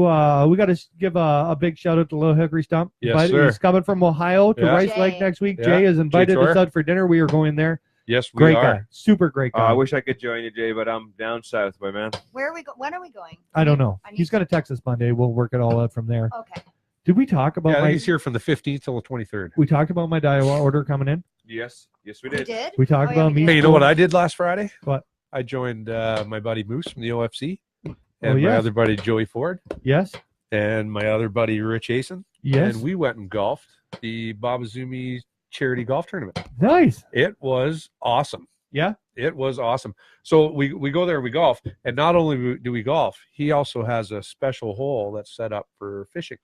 we got to give a big shout out to Little Hickory Stump. Yes, sir. He's coming from Ohio to Yeah. Rice Jay. Lake next week. Yeah. Jay has invited Jay us out for dinner. We are going there. Yes, we Great are. guy. Super great guy. I wish I could join you, Jay, but I'm down south, my man. Where are we? When are we going? I don't know. I need He's going to text us Monday. We'll work it all out from there. Okay. Did we talk about Yeah, I think my he's here from the 15th till the 23rd. we talked about my Daiwa order coming in? Yes, we We did. did. We talked Oh, yeah, about we me. did. Hey, you know what I did last Friday? What? I joined my buddy Moose from the OFC, and Oh, my yes. other buddy Joey Ford, Yes. and my other buddy Rich Asen, Yes. and we went and golfed the Babazumi charity golf tournament. Nice. It was awesome. Yeah. It was awesome. So we go there, we golf, and not only do we golf, he also has a special hole that's set up for fishing.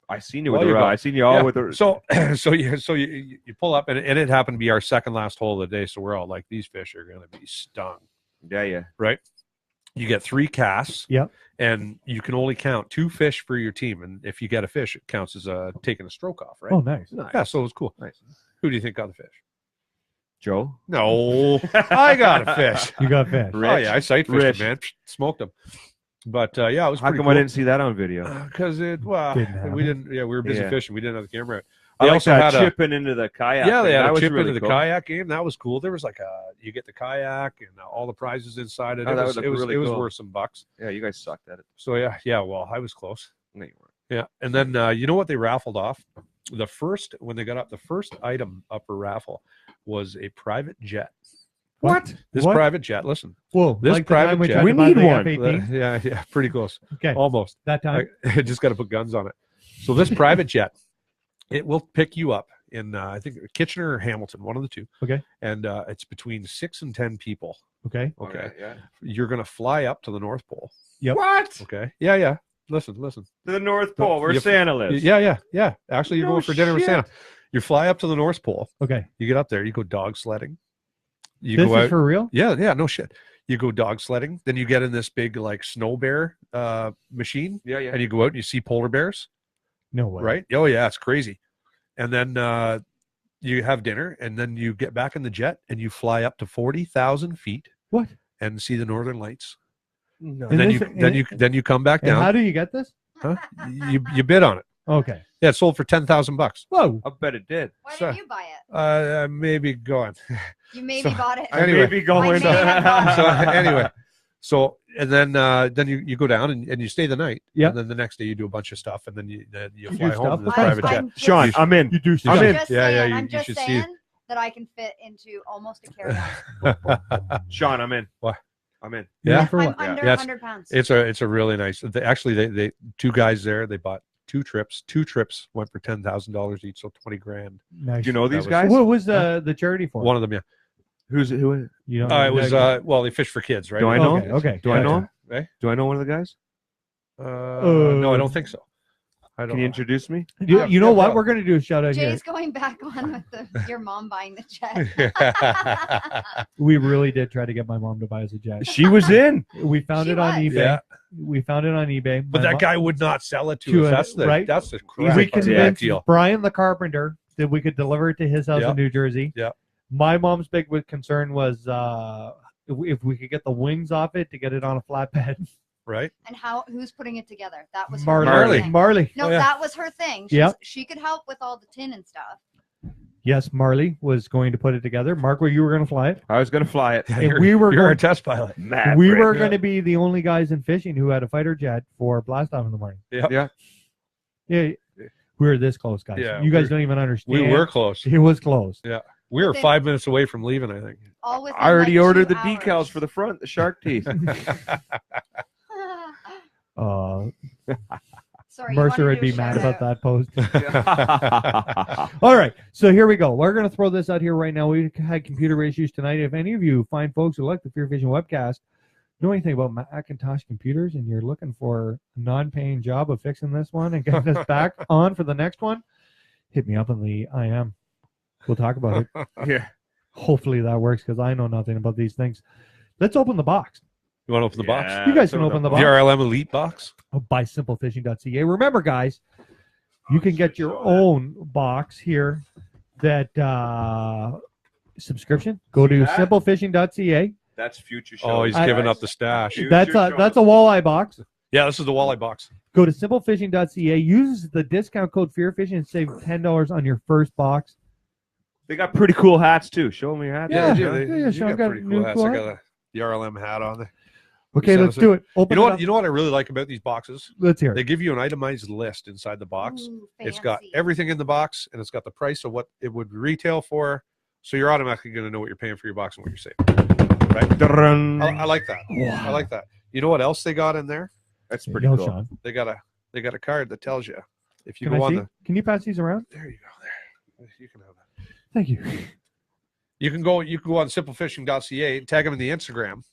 I seen you Well, with the you rod. go. I seen you all Yeah. with the. So you pull up, and it happened to be our second last hole of the day. So we're all like, these fish are going to be stung, Yeah. right? You get 3 casts, Yep. and you can only count 2 fish for your team. And if you get a fish, it counts as taking a stroke off, right? Oh, nice. Yeah, so it was cool. Nice. Who do you think got the fish? Joe. No, I got a fish. You got fish. Oh yeah, I sight fished Rich. him, man. Smoked him. But yeah, it was How pretty come cool. I didn't see that on video? Because Didn't have we it. didn't. Yeah, we were busy Yeah. fishing. We didn't have the camera out. I They like also that had a chipping into the kayak. yeah, they thing. had That a was chip really into the cool. kayak game. That was cool. There was like you get the kayak and all the prizes inside it. Oh, It that was would it look was really it was cool. worth some bucks. Yeah, you guys sucked at it. So yeah. Well, I was close. No, you weren't. Yeah, and then you know what they raffled off? The first item up for raffle was a private jet. What? This What? private jet. Listen, Whoa. This like the time private we jet- tried We to buy need the one. F-18? yeah, pretty close. Okay. Almost. That time. I just got to put guns on it. So this private jet, it will pick you up in I think Kitchener or Hamilton, one of the two. Okay. And it's between 6 and 10 people. Okay. Okay. Alright, yeah. You're gonna fly up to the North Pole. Yep. What? Okay. Yeah. Listen. To the North Pole, where You- Santa lives. Yeah. Actually, you're No going for dinner with shit. Santa. You fly up to the North Pole. Okay. You get up there. You go dog sledding. You This go is out. for real? Yeah. No shit. You go dog sledding. Then you get in this big like snow bear machine, Yeah. and you go out and you see polar bears. No way. Right? Oh yeah, it's crazy. And then you have dinner, and then you get back in the jet, and you fly up to 40,000 feet What? and see the northern lights. No. And then this- you come back And how down. do you get this? You bid on it. Okay. Yeah, it sold for $10,000. Whoa. I bet it did. Why So- didn't you buy it? Maybe going. You maybe bought it. I- Anyway. I may be going. I may have bought So it. anyway, and then you go down and you stay the night. Yeah. And then the next day you do a bunch of stuff, and then you You fly do home stuff. in the Fun private stuff. jet. I'm just, Sean, I'm in. You do I'm stuff. in. just Yeah, saying, yeah, I'm you just should see. saying that I can fit into almost a carry-on. Sean, I'm in. What? I'm in. Yeah. For I'm what? under Yeah, 100 pounds. It's a really nice. They two guys there. They bought two trips. Two trips went for $10,000 each, so $20,000. Nice. Do you know these was- guys? What was the charity for? One of them, yeah. Who? You don't It know? was well, they fish for kids, right? Do I know Okay. him? Okay. Do I know him? Eh? Do I know one of the guys? No, I don't think so. I Can don't. you introduce me? You know Yeah, what? bro. We're gonna do a shout out here. Jay's going back on with your mom buying the jet. We really did try to get my mom to buy us a jet. She was in. We found She it on was. eBay. Yeah. We found it on eBay. But My that guy would not sell it to To us. a- That's the right? That's the we crap. convinced deal. Brian the carpenter that we could deliver it to his house Yeah. in New Jersey. Yeah. My mom's big concern was if we could get the wings off it to get it on a flatbed. Right? And who's putting it together? That was Marley. her Marley. thing. Marley. No, Oh, yeah. that was her thing. Yep. She could help with all the tin and stuff. Yes, Marley was going to put it together. Mark, you were going to fly it. I was gonna fly it. And we were You're going- a test pilot. Mad We Brit. were going to be the only guys in fishing who had a fighter jet for blast off in the morning. Yeah. Yeah. Yeah, we were this close, guys. Yeah, you guys we're- don't even understand. We were close. It was close. We were Then- 5 minutes away from leaving, I think. All within I already like ordered 2 the decals hours. for the front, the shark teeth. Sorry, Mercer you would wanted be to do a mad shout about out. that post. All right, so here we go. We're going to throw this out here right now. We had computer issues tonight. If any of you fine folks who like the FearFishing Webcast know anything about Macintosh computers and you're looking for a non-paying job of fixing this one and getting us back on for the next one, hit me up in the IM. We'll talk about it. Yeah. Hopefully that works because I know nothing about these things. Let's open the box. You want to open the box? You guys can open the The box. RLM Elite box? By simplefishing.ca. Remember, guys, you can get your own box here. That subscription. Go to that? simplefishing.ca. That's future show. Oh, he's I- giving up the stash. Dude. That's a walleye box. Yeah, this is the walleye box. Go to simplefishing.ca. Use the discount code FearFishing and save $10 on your first box. They got pretty cool hats too. Show them your hat. Yeah, they yeah, do. yeah, You Sean got got pretty new cool hats. cool I hat. got the RLM hat on there. Okay, Send let's us do it. Open You know it what? up. You know what I really like about these boxes? Let's hear They it. give you an itemized list inside the box. Ooh, It's got fancy. everything in the box, and it's got the price of what it would retail for. So you're automatically going to know what you're paying for your box and what you're saving. Right? I like that. I like that. You know what else they got in there? That's pretty No, cool. Sean. They got a card that tells you if you Can go I on see? the. Can you pass these around? There you go. There. You can have that. Thank you. You can go on simplefishing.ca and tag them in the Instagram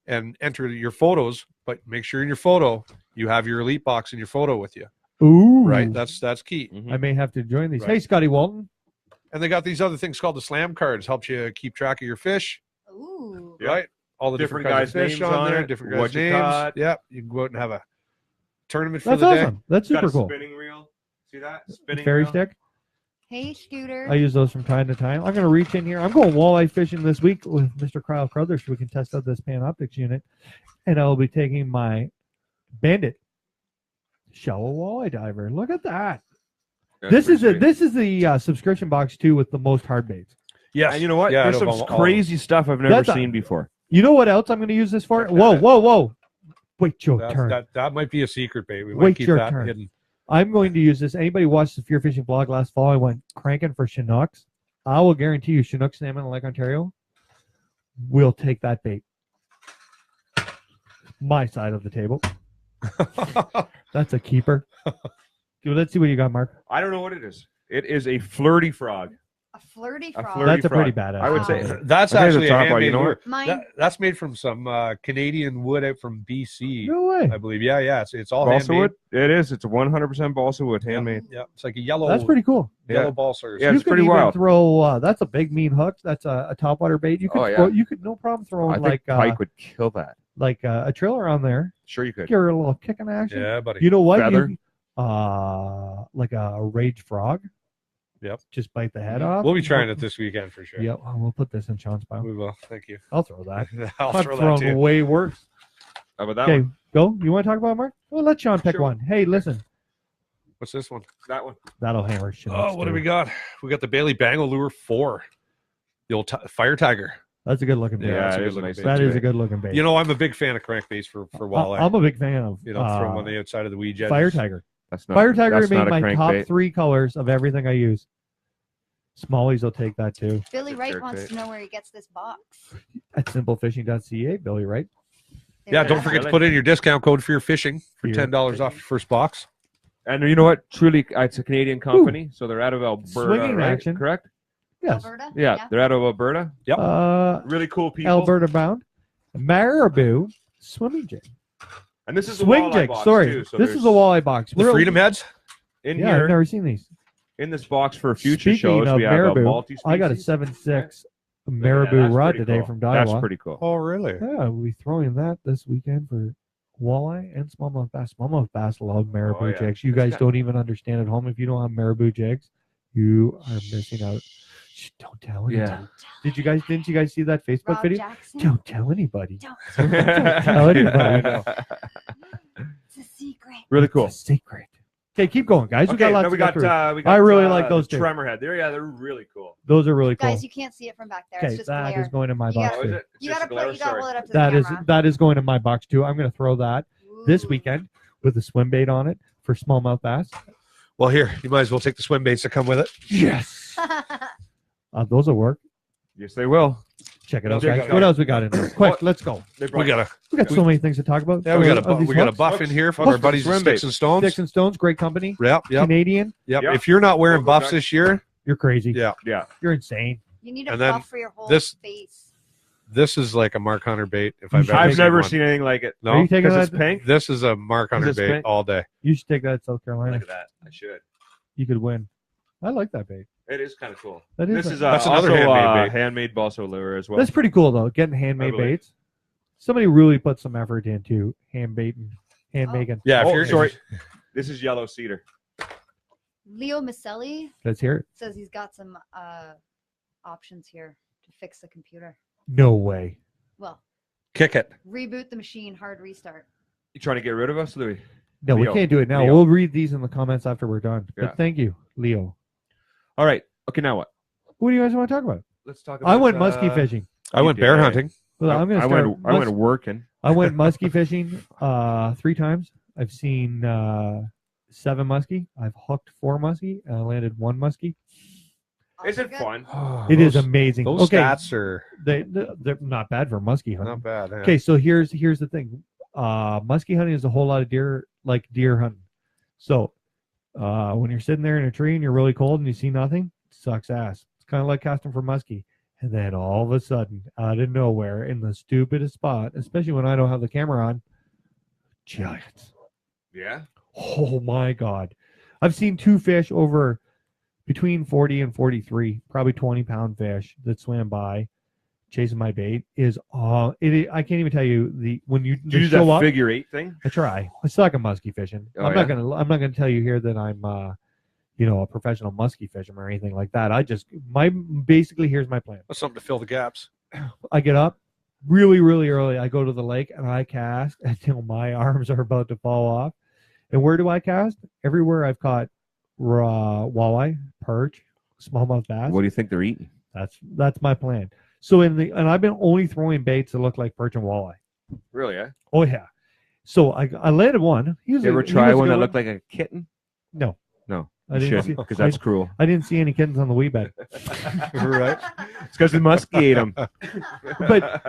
and enter your photos, but make sure in your photo you have your elite box in your photo with you. Ooh. Right? That's key. Mhm. I may have to join these. Right. Hey, Scotty Walton. And they got these other things called the slam cards, helps you keep track of your fish, Ooh. Yep. right? All the different, Different kinds of guys' fish names on on there, it, different what guys' you names. caught. Yep. You can go out and have a tournament for That's the awesome. That's Got super a cool. spinning reel. See that? Spinning Fairy reel. stick. Hey, Scooter. I use those from time to time. I'm going to reach in here. I'm going walleye fishing this week with Mr. Kyle Crothers so we can test out this Panoptics unit. And I'll be taking my Bandit shallow walleye diver. Look at that. That's This is pretty the sweet. subscription box too with the most hard baits. Yes. And you know what? Yeah, There's out some of all- crazy stuff I've never That's a- seen before. You know what else I'm going to use this for? Check that Whoa, out. whoa, whoa. Wait your That, turn. that might be a secret bait. We Wait might keep your that turn. hidden. I'm going to use this. Anybody watched the Fear Fishing vlog last fall? I went cranking for Chinooks. I will guarantee you Chinook salmon in Lake Ontario will take that bait. My side of the table. That's a keeper. Dude, let's see what you got, Mark. I don't know what it is. It is a flirty frog. A flirty A frog. flirty That's a pretty frog. badass. I would Wow. say That's Okay, actually the a top one, handmade you know lure. Mine. That's made from some Canadian wood out from BC, No way. I believe. Yeah. It's all balsa handmade. wood. It is. It's 100% balsa wood, handmade. Yeah, it's like a yellow. That's pretty cool. yellow Yeah. balsa. Yeah, you it's could pretty even wild. throw. That's a big mean hook. That's a topwater bait. You could Oh, yeah. throw, you could no problem I throwing think like Pike would kill that. a trailer on there. Sure, you could. Give her a little kick in action. Yeah, buddy. You know what? Feather. Like a rage frog. Yep. Just bite the head off. We'll be trying it this weekend for sure. Yep. We'll put this in Sean's pile. We will. Thank you. I'll throw that. I'll I've throw that thrown too. way worse. How about that Okay, one? go. You want to talk about it, Mark? Well, let Sean pick Sure. one. Hey, listen. What's this one? That one. That'll hammer shit. Oh, what do we got? We got the Bailey Bango Lure 4. The old Fire Tiger. That's a good looking bait. Yeah, that's a it good is looking nice. bait. That too, is eh? a good looking bait. You know, I'm a big fan of crankbaits for walleye. I'm a big fan of throw them on the outside of the weed jet. Fire Tiger. That's not, Fire Tiger that's made not a my top crankbait. 3 colors of everything I use. Smallies will take that too. Billy It's a Wright jerk wants bait. to know where he gets this box. At simplefishing.ca, Billy, right? Yeah, don't forget to put in your discount code FearFishing for Fear $10 off your first box. And you know what? Truly, it's a Canadian company, so they're out of Alberta, Swinging right? action. Correct? Yes. Alberta? Yeah, they're out of Alberta. Really cool people. Alberta bound. Marabou swimming jig. And this is a Swing walleye jig. box, Sorry. too, so This is a walleye box. The Freedom Heads? in Yeah, I've here never seen these. in this box for future Speaking shows. of We have a marabou, multi-species. I got a 7.6 marabou that's rod pretty today cool. from That's Daiwa. pretty cool. Oh, really? Yeah, we'll be throwing that this weekend for walleye and smallmouth bass. Smallmouth bass love marabou yeah. jigs. You guys don't even understand at home. If you don't have marabou jigs, you are missing out. Shh, don't tell anybody. Yeah. Didn't you guys see that Facebook Rob video? Jackson. Don't tell anybody. Don't. tell anybody. It's a secret. Really cool. It's a secret. Okay, keep going, guys. We got lots now we to got, get through. we got. I really like those two. Tremor head. They're really cool. Those are really cool. Guys, you can't see it from back there. Okay, It's just that glare. is going in my You box gotta- Oh, is too. it? It's You just gotta a glare? hold Sorry. it up to That the is camera. that is going in my box too. I'm going to throw that this Ooh. weekend with a swim bait on it for smallmouth bass. Well, here, you might as well take the swim baits that come with it. Yes. Those will work. Yes, they will. Check it out, Check guys. it out. What else we got in there? Quick, let's go. They We brought got So many things to talk about. we got a Of these hooks. buff in here from Hooks our buddies for at swim Sticks bait. and Stones. Sticks and Stones, great company. Yep. Canadian. Yep. Yep. If you're not wearing Logo buffs Jack. this year, You're crazy. yeah, Yeah. You're insane. You need a And then buff for your whole this- face. this is like a Mark Hunter bait. If You I've should ever I've take seen never one. seen anything like it. Are No, you taking Because it's that? pink. this is a Mark Hunter Is this bait pink? all day. You should take that to South Carolina. Look at that. I should. You could win. I like that bait. It is kind of cool. That is This a- is That's also another handmade bait. handmade balsa lure as well. That's pretty cool though. Getting handmade I believe. baits. Somebody really put some effort into hand baiting, hand Oh. making. Yeah, Oh, if you're sorry. This is yellow cedar. Leo Maselli Let's hear it. says he's got some options here to fix the computer. No way. Well, kick it. reboot the machine, hard restart. You trying to get rid of us, Louis? No, Leo. we can't do it now. Leo. We'll read these in the comments after we're done. Yeah. But thank you, Leo. All right. Okay, now what? What do you guys want to talk about? Let's talk about I went muskie fishing. I went did. bear hunting. Well, I'm gonna start. I went working. I went muskie fishing 3 times. I've seen 7 muskie. I've hooked 4 muskie, and I landed 1 muskie. Is Also it good. fun? It is amazing. Those Okay, stats are they're not bad for muskie hunting. not bad. Yeah. Okay, so here's the thing. Muskie hunting is a whole lot of deer hunting. So when you're sitting there in a tree and you're really cold and you see nothing, it sucks ass. It's kind of like casting for muskie. And then all of a sudden, out of nowhere, in the stupidest spot, especially when I don't have the camera on, giants. Yeah. Oh my God. I've seen 2 fish over between 40 and 43, probably 20-pound fish that swam by chasing my bait. I can't even tell you when you Do you do show that up. figure 8 thing? I try. I suck at muskie fishing. Oh, I'm yeah? not gonna tell you here that I'm a professional muskie fisherman or anything like that. Basically here's my plan. That's something to fill the gaps. I get up really, really early. I go to the lake and I cast until my arms are about to fall off. And where do I cast? Everywhere I've caught walleye, perch, smallmouth bass. What do you think they're eating? That's my plan. So and I've been only throwing baits that look like perch and walleye. Really? Eh? Oh yeah. So I landed one. You ever try one that looked like a kitten? No. No. I You didn't shouldn't, see- because that's cruel. I didn't see any kittens on the wee bed. Right. It's because the muskie ate them. But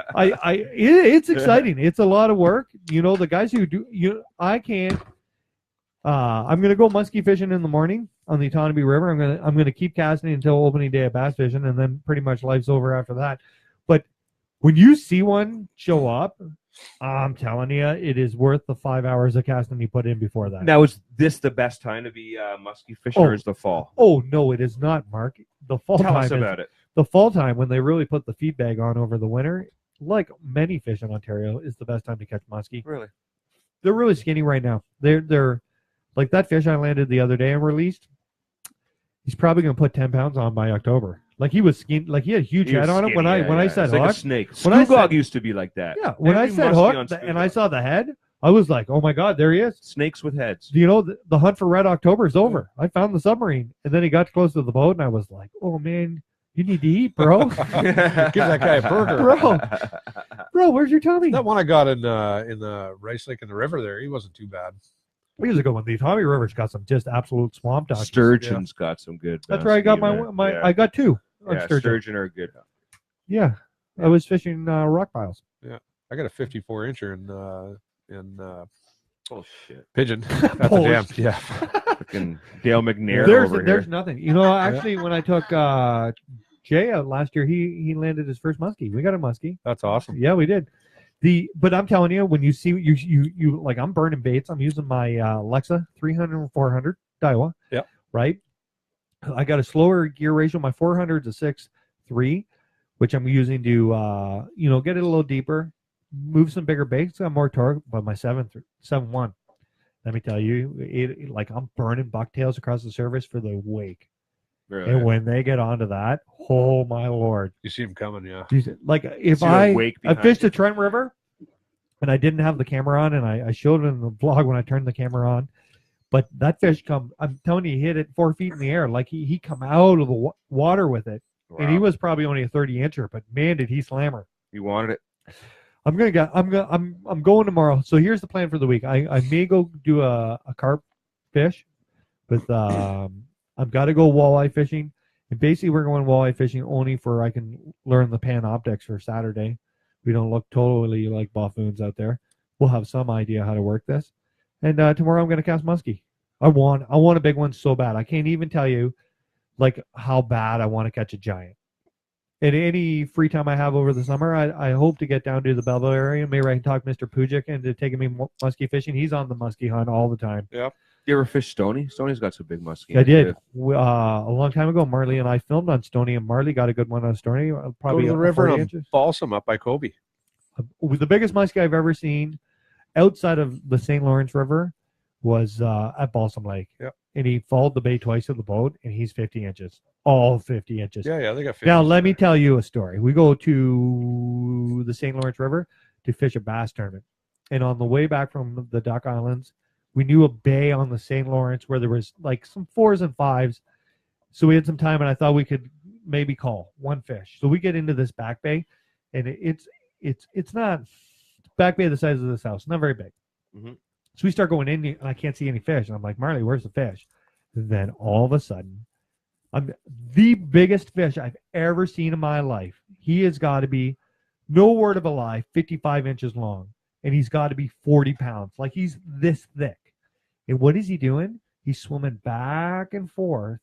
it's exciting. It's a lot of work. The guys who do I can't. I'm gonna go muskie fishing in the morning on the Otonabee River. I'm gonna keep casting until opening day of bass fishing, and then pretty much life's over after that. But when you see one show up, I'm telling you, it is worth the 5 hours of casting you put in before that. Now, is this the best time to be muskie fishing, or is the fall? Oh no, it is not, Mark. The fall Tell time us is about it. the fall time when they really put the feed bag on over the winter. Like many fish in Ontario, is the best time to catch muskie. Really? They're really skinny right now. They're like that fish I landed the other day and released. He's probably gonna put 10 pounds on by October. Like he was skinny, like he had a huge He was head on him. When skinny, I said it's like a hook, snake. when I Screw said- used to be like that. yeah, when I Every said muskie hook on and I Screwball. saw the head, I was like, oh my God, there he is. Snakes with heads. You know, the hunt for Red October is over. I found the submarine. And then he got close to the boat, and I was like, oh, man, you need to eat, bro. Give that guy a burger. Bro, where's your tummy? That one I got in the Rice Lake in the river there, he wasn't too bad. Here's a good one. The Tommy River's got some just absolute swamp dogs. Sturgeon's got some good. That's where I got my yeah. I got two on Yeah, sturgeon. sturgeon are good. Yeah. I was fishing rock piles. I got a 54-incher in Oh shit! Pigeon at the dam. Yeah. Fucking Dale McNair over There's here. nothing. You know, actually, when I took Jay out last year, he landed his first muskie. We got a muskie. That's awesome. Yeah, we did. But I'm telling you, when you see you like, I'm burning baits. I'm using my Alexa 300 and 400 Daiwa. Yep. Right. I got a slower gear ratio. My 400 is a 6.3, which I'm using to get it a little deeper, move some bigger baits. Got more torque, but my 7.1. Let me tell you, like, I'm burning bucktails across the surface for the wake. Really? And when they get onto that, oh my Lord! You see him coming, yeah. Like, if See the wake I behind fished you. the Trent River, and I didn't have the camera on, and I showed it in the vlog when I turned the camera on, but that fish I'm telling you, he hit it 4 feet in the air, like he come out of the water with it, and he Wow. was probably only a 30-incher, but man, did he slam her! You wanted it? I'm going tomorrow. So here's the plan for the week. I may go do a carp fish with I've got to go walleye fishing. And basically we're going walleye fishing only for I can learn the pan optics for Saturday. We don't look totally like buffoons out there. We'll have some idea how to work this. And tomorrow I'm going to cast muskie. I want a big one so bad. I can't even tell you like how bad I want to catch a giant. And any free time I have over the summer, I hope to get down to the Belleville area. Maybe I can talk Mr. Pujic into taking me muskie fishing. He's on the muskie hunt all the time. You ever fish Stony? Stony's got some big muskie. I did. A long time ago, Marley and I filmed on Stony, and Marley got a good one on Stony. Probably Go to the a river 40 and inches. balsam up by Kobe. The biggest muskie I've ever seen outside of the St. Lawrence River was at Balsam Lake. Yep. And he followed the bait twice with the boat, and he's 50 inches. All 50 inches. Yeah, they got fish. Now, let me tell you a story. We go to the St. Lawrence River to fish a bass tournament. And on the way back from the Duck Islands, we knew a bay on the St. Lawrence where there was like some 4s and 5s. So we had some time, and I thought we could maybe call one fish. So we get into this back bay, and it's not back bay the size of this house, not very big. Mhm. So we start going in, and I can't see any fish. And I'm like, Marley, where's the fish? And then all of a sudden, I'm the biggest fish I've ever seen in my life. He has got to be, no word of a lie, 55 inches long. And he's got to be 40 pounds. Like, he's this thick. And what is he doing? He's swimming back and forth,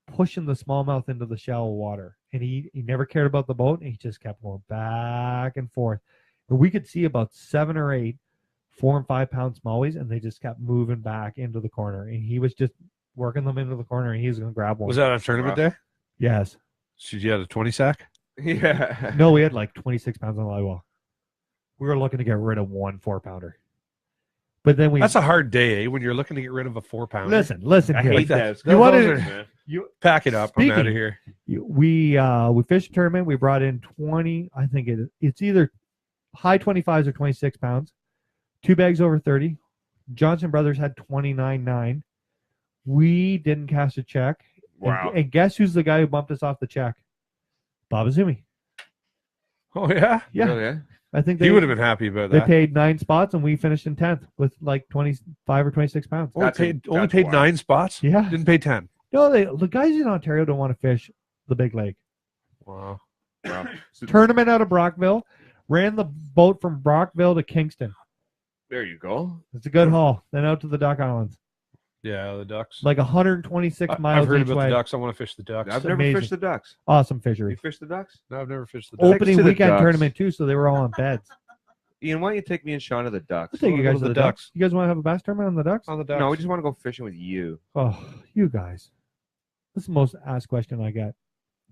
pushing the smallmouth into the shallow water. And he never cared about the boat, and he just kept going back and forth. And we could see about 7 or 8 4 and 5 pound smallies, and they just kept moving back into the corner. And he was just working them into the corner, and he was going to grab one. Was that on tournament day? Yes. So you had a 20 sack? Yeah. No, we had like 26 pounds on the live well. We were looking to get rid of 1 4-pounder. But then That's a hard day, eh? When you're looking to get rid of a 4-pounder. listen I here. hate that. You wanted Those are- man. Pack it up. I'm out of Speaking- here. We fished a tournament. We brought in 20. I think it's either high 25s or 26 pounds. 2 bags over 30. Johnson Brothers had 29.9. We didn't cast a check. Wow. And guess who's the guy who bumped us off the check? Bob Azumi. Oh, yeah? Yeah. Really, yeah? I think He would have been happy about they that. paid 9 spots, and we finished in 10th with like 25 or 26 pounds. Only That's paid wild. 9 spots? Yeah. Didn't pay 10. No, the guys in Ontario don't want to fish the big lake. Wow. Wow. So Tournament out of Brockville. Ran the boat from Brockville to Kingston. there you go. It's a good haul. Then out to the Duck Islands. Yeah, the ducks. Like 126 I've miles heard each about way. the ducks. I want to fish the ducks. I've never amazing. fished the ducks. Awesome You fishery. fished the ducks? No, I've never fished the ducks. Opening to the weekend Ducks. tournament too, so they were all on beds. Ian, why don't you take me and Sean to the ducks? I'll take you Go guys to to the the Ducks. Ducks. You guys want to have a bass tournament on the Ducks? On the ducks. No, we just want to go fishing with you. Oh, you guys. This is the most asked question I get.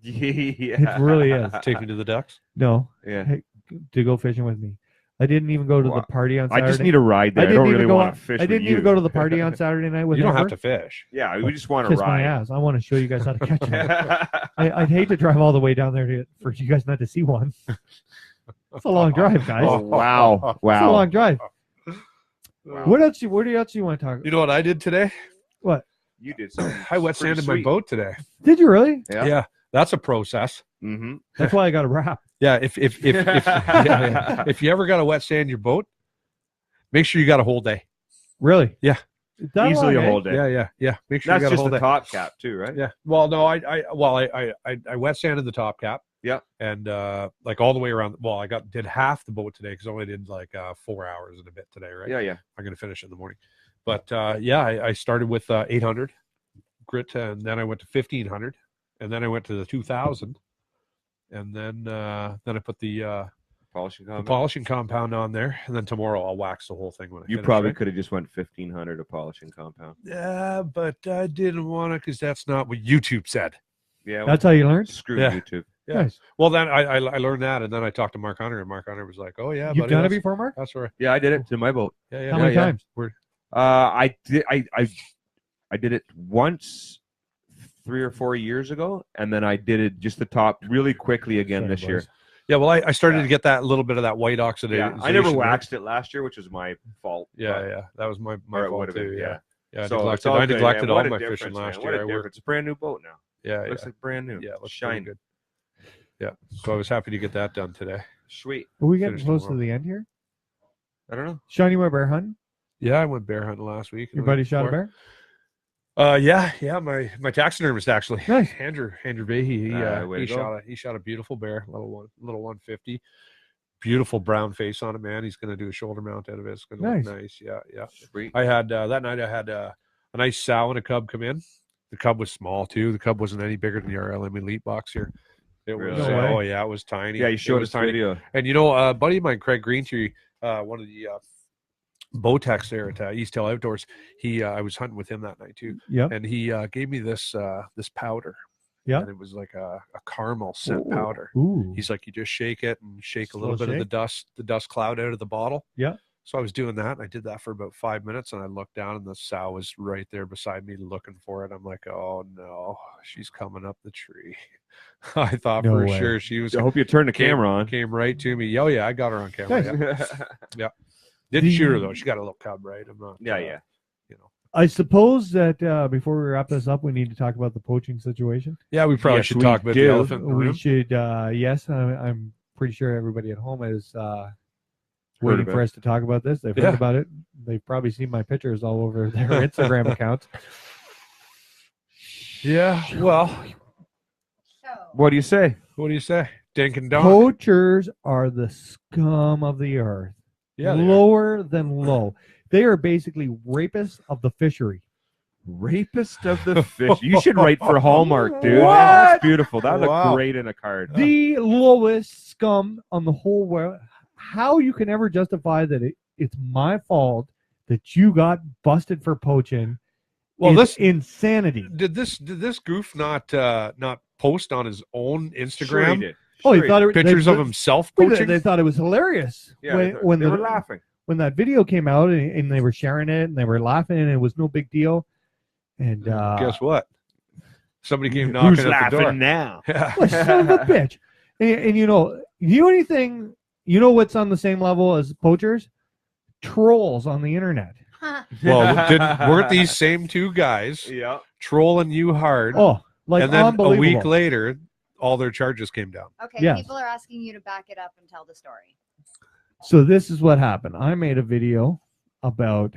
Yeah. It really is. Take me to the ducks. No, Yeah. hey, to go fishing with me. I didn't even go to the Well, party on I Saturday. just need a ride there. I didn't don't even really go want on- to fish I didn't with even you. go to the party on Saturday night with You don't Amber. have to fish. Yeah, we just want to Kiss my ride. ass. I want to show you guys how to catch one. I'd hate to drive all the way down there for you guys not to see one. It's a long drive, guys. Oh, wow. It's a Wow. long drive. Wow. What else? What else you want to talk about? You know what I did today? What You did something. I wet sanded my boat today. did you really? Yeah. That's a process. Mm-hmm. That's why I got a wrap. Yeah, if you ever got to wet sand your boat, make sure you got a whole day. Really? Yeah. That Easily long, a eh? whole day. Yeah. Make sure That's you got a just whole the day. top cap too, right? Yeah. Well, no, I wet sanded the top cap. Yeah. And like all the way around. Well, I did half the boat today because I only did like 4 hours and a bit today, right? Yeah. I'm gonna finish in the morning. But I started with 800 grit, and then I went to 1500, and then I went to the 2000, and then I put the polishing compound on there, and then tomorrow I'll wax the whole thing when I You finish, probably right? could have just went 1500 of polishing compound. Yeah, but I didn't want to because that's not what YouTube said. Yeah. That's how you learned. Screw Yeah. YouTube. Yeah. Nice. Well, then I learned that, and then I talked to Mark Hunter, and Mark Hunter was like, "Oh yeah, You've buddy, done it that's- before, Mark? That's right. Yeah, I did it to my boat. Yeah. How many yeah. times? I did. I did it once 3 or 4 years ago, and then I did it just the top really quickly again this year. Yeah, well, I started Yeah. to get that little bit of that white oxidation. Yeah, I never waxed it last year, which was my fault. Yeah, that was my Or it fault would have too. been, Yeah. So it's neglected, all I good, neglected man. What all a my difference, fishing man. last What year. a I difference. worked. It's a brand new boat now. Yeah, Looks like brand new. yeah, it looks Shine. pretty good. Yeah, so I was happy to get that done today. Sweet. Are we getting Finish close to tomorrow. the end here? I don't know. Sean, you went bear hunting? Yeah, I went bear hunting last week. Your buddy shot a bear? Yeah. My taxidermist actually, Nice. Andrew Behe. Way to go. He shot a beautiful bear, little 150. Beautiful brown face on it, man. He's gonna do a shoulder mount out of it. It's gonna Nice. look nice. Yeah. Sweet. I had that night. I had a nice sow and a cub come in. The cub was small too. The cub wasn't any bigger than the RLM Elite box here. It was. Really? No way. Oh yeah, it was tiny. Yeah, you It showed was us the video. And you know, a buddy of mine, Craig Greentree, one of the Botex there at East Hill Outdoors. I was hunting with him that night too, Yep. and he gave me this powder. Yeah. And it was like a caramel scent powder. Ooh. He's like, you just shake it and shake a Slow little bit of shake? the dust cloud out of the bottle. Yeah. So I was doing that, and I did that for about 5 minutes, and I looked down, and the sow was right there beside me looking for it. I'm like, oh no, she's coming up the tree. I thought No for way. sure she was. I hope you turned the camera on. Came right to me. Oh yeah, I got her on camera. Nice. Yeah. Didn't shoot her though. She got a little cub, right? I'm not. Yeah. You know. I suppose that before we wrap this up, we need to talk about the poaching situation. Yeah, we probably Yes, should we talk about do. the elephant in the We room. should, yes, I'm pretty sure everybody at home is waiting of for it. us to talk about this. They've Yeah. heard about it. They've probably seen my pictures all over their Instagram accounts. Yeah. Well, So, What do you say? what do you say, Dink and Donk? Poachers are the scum of the earth. Yeah. they are. Lower than low. They are basically rapists of the fishery. Rapist of the fish. You should write for Hallmark, dude. What? That's beautiful. That looked Wow. great in a card. The lowest scum on the whole world. How you can ever justify that it's my fault that you got busted for poaching? Well, is this insanity. did this goof not post on his own Sure he Instagram did. Oh, Sure he thought it, pictures they, of himself they, poaching? they thought it was hilarious Yeah, when they were laughing. when that video came out and they were sharing it and they were laughing and it was no big deal. And Guess what? Somebody came Who's knocking at the door. laughing now? Yeah. well, son of a bitch. And you know anything? You know what's on the same level as poachers? Trolls on the internet. Well, weren't these same two guys Yeah. trolling you hard? Oh, like and then a unbelievable. week later, all their charges came down. okay, Yes. people are asking you to back it up and tell the story. So this is what happened. I made a video about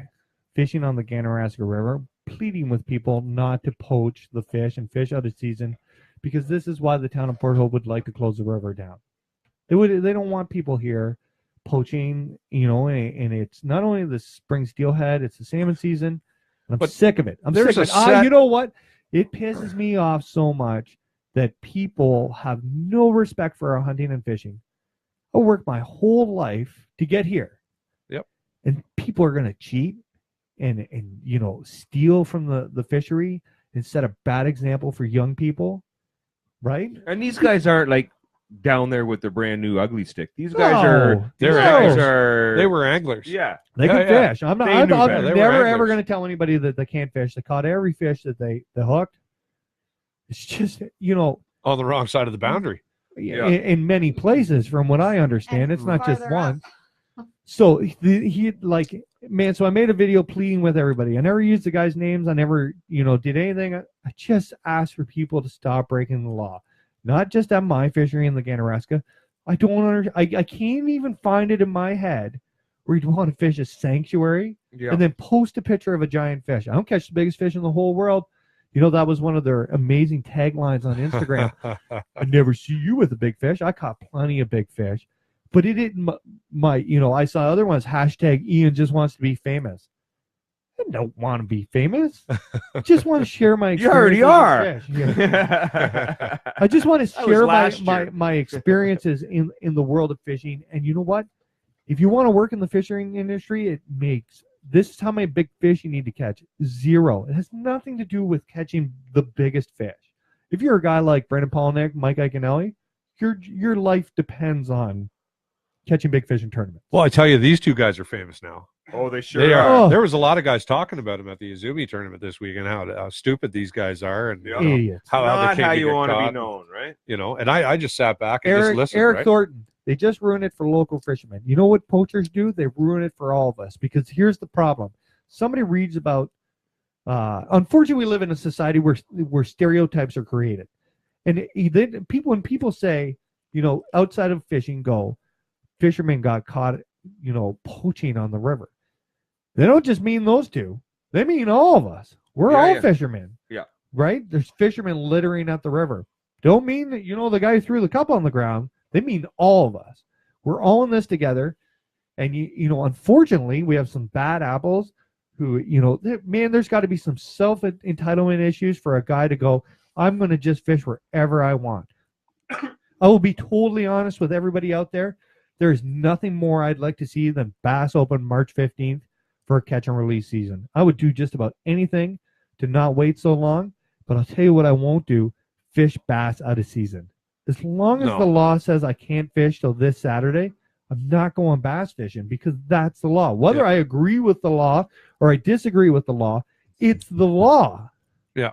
fishing on the Ganaraska River, pleading with people not to poach the fish and fish out of season, because this is why the town of Port Hope would like to close the river down. They don't want people here poaching, and it's not only the spring steelhead, it's the salmon season. I'm But sick of it. I'm there's sick of a it. set- You know what? It pisses me off so much that people have no respect for our hunting and fishing. I worked my whole life to get here. Yep. And people are going to cheat and steal from the fishery and set a bad example for young people, right? And these guys aren't like down there with their brand new ugly stick. These guys No. They're are. They were anglers. Yeah. They can Yeah. fish. I'm They I'm knew better. They were never ever anglers. going to tell anybody that they can't fish. They caught every fish that they hooked. It's just On the wrong side of the boundary. Yeah. in many places, from what I understand, And it's not just farther one. up. So he like man, so I made a video pleading with everybody. I never used the guys' names. I never, did anything. I just asked for people to stop breaking the law. Not just at my fishery in the Ganaraska. I don't understand. I can't even find it in my head where you'd want to fish a sanctuary and then post a picture of a giant fish. I don't catch the biggest fish in the whole world. That was one of their amazing taglines on Instagram. I never see you with a big fish. I caught plenty of big fish. But it didn't, I saw other ones, hashtag Ian just wants to be famous. I don't want to be famous. I just want to share my experience. You already are. Yeah. I just want to share my experiences in the world of fishing. And you know what? If you want to work in the fishing industry, this is how many big fish you need to catch. 0. It has nothing to do with catching the biggest fish. If you're a guy like Brendan Polnick, Mike Iaconelli, your life depends on catching big fish in tournaments. Well, I tell you, these two guys are famous now. Oh, they sure They are. are. Oh. There was a lot of guys talking about them at the Izumi tournament this week and how stupid these guys are and Idiots. how Not they came how to you get want to be caught. known, right? And I just sat back and just listened. Eric right? Thornton. They just ruined it for local fishermen. You know what poachers do? They ruin it for all of us. Because here's the problem. Somebody reads about unfortunately we live in a society where stereotypes are created. And when people say, outside of fishing fishermen got caught, poaching on the river. They don't just mean those two. They mean all of us. We're all fishermen. Yeah. Right? There's fishermen littering at the river. Don't mean that, the guy who threw the cup on the ground. They mean all of us. We're all in this together. And, unfortunately, we have some bad apples who, there's got to be some self-entitlement issues for a guy to go, I'm going to just fish wherever I want. I will be totally honest with everybody out there. There is nothing more I'd like to see than Bass Open March 15th for a catch and release season. I would do just about anything to not wait so long, but I'll tell you what I won't do, fish bass out of season. As long as the law says I can't fish till this Saturday, I'm not going bass fishing because that's the law. Whether I agree with the law or I disagree with the law, it's the law. Yeah.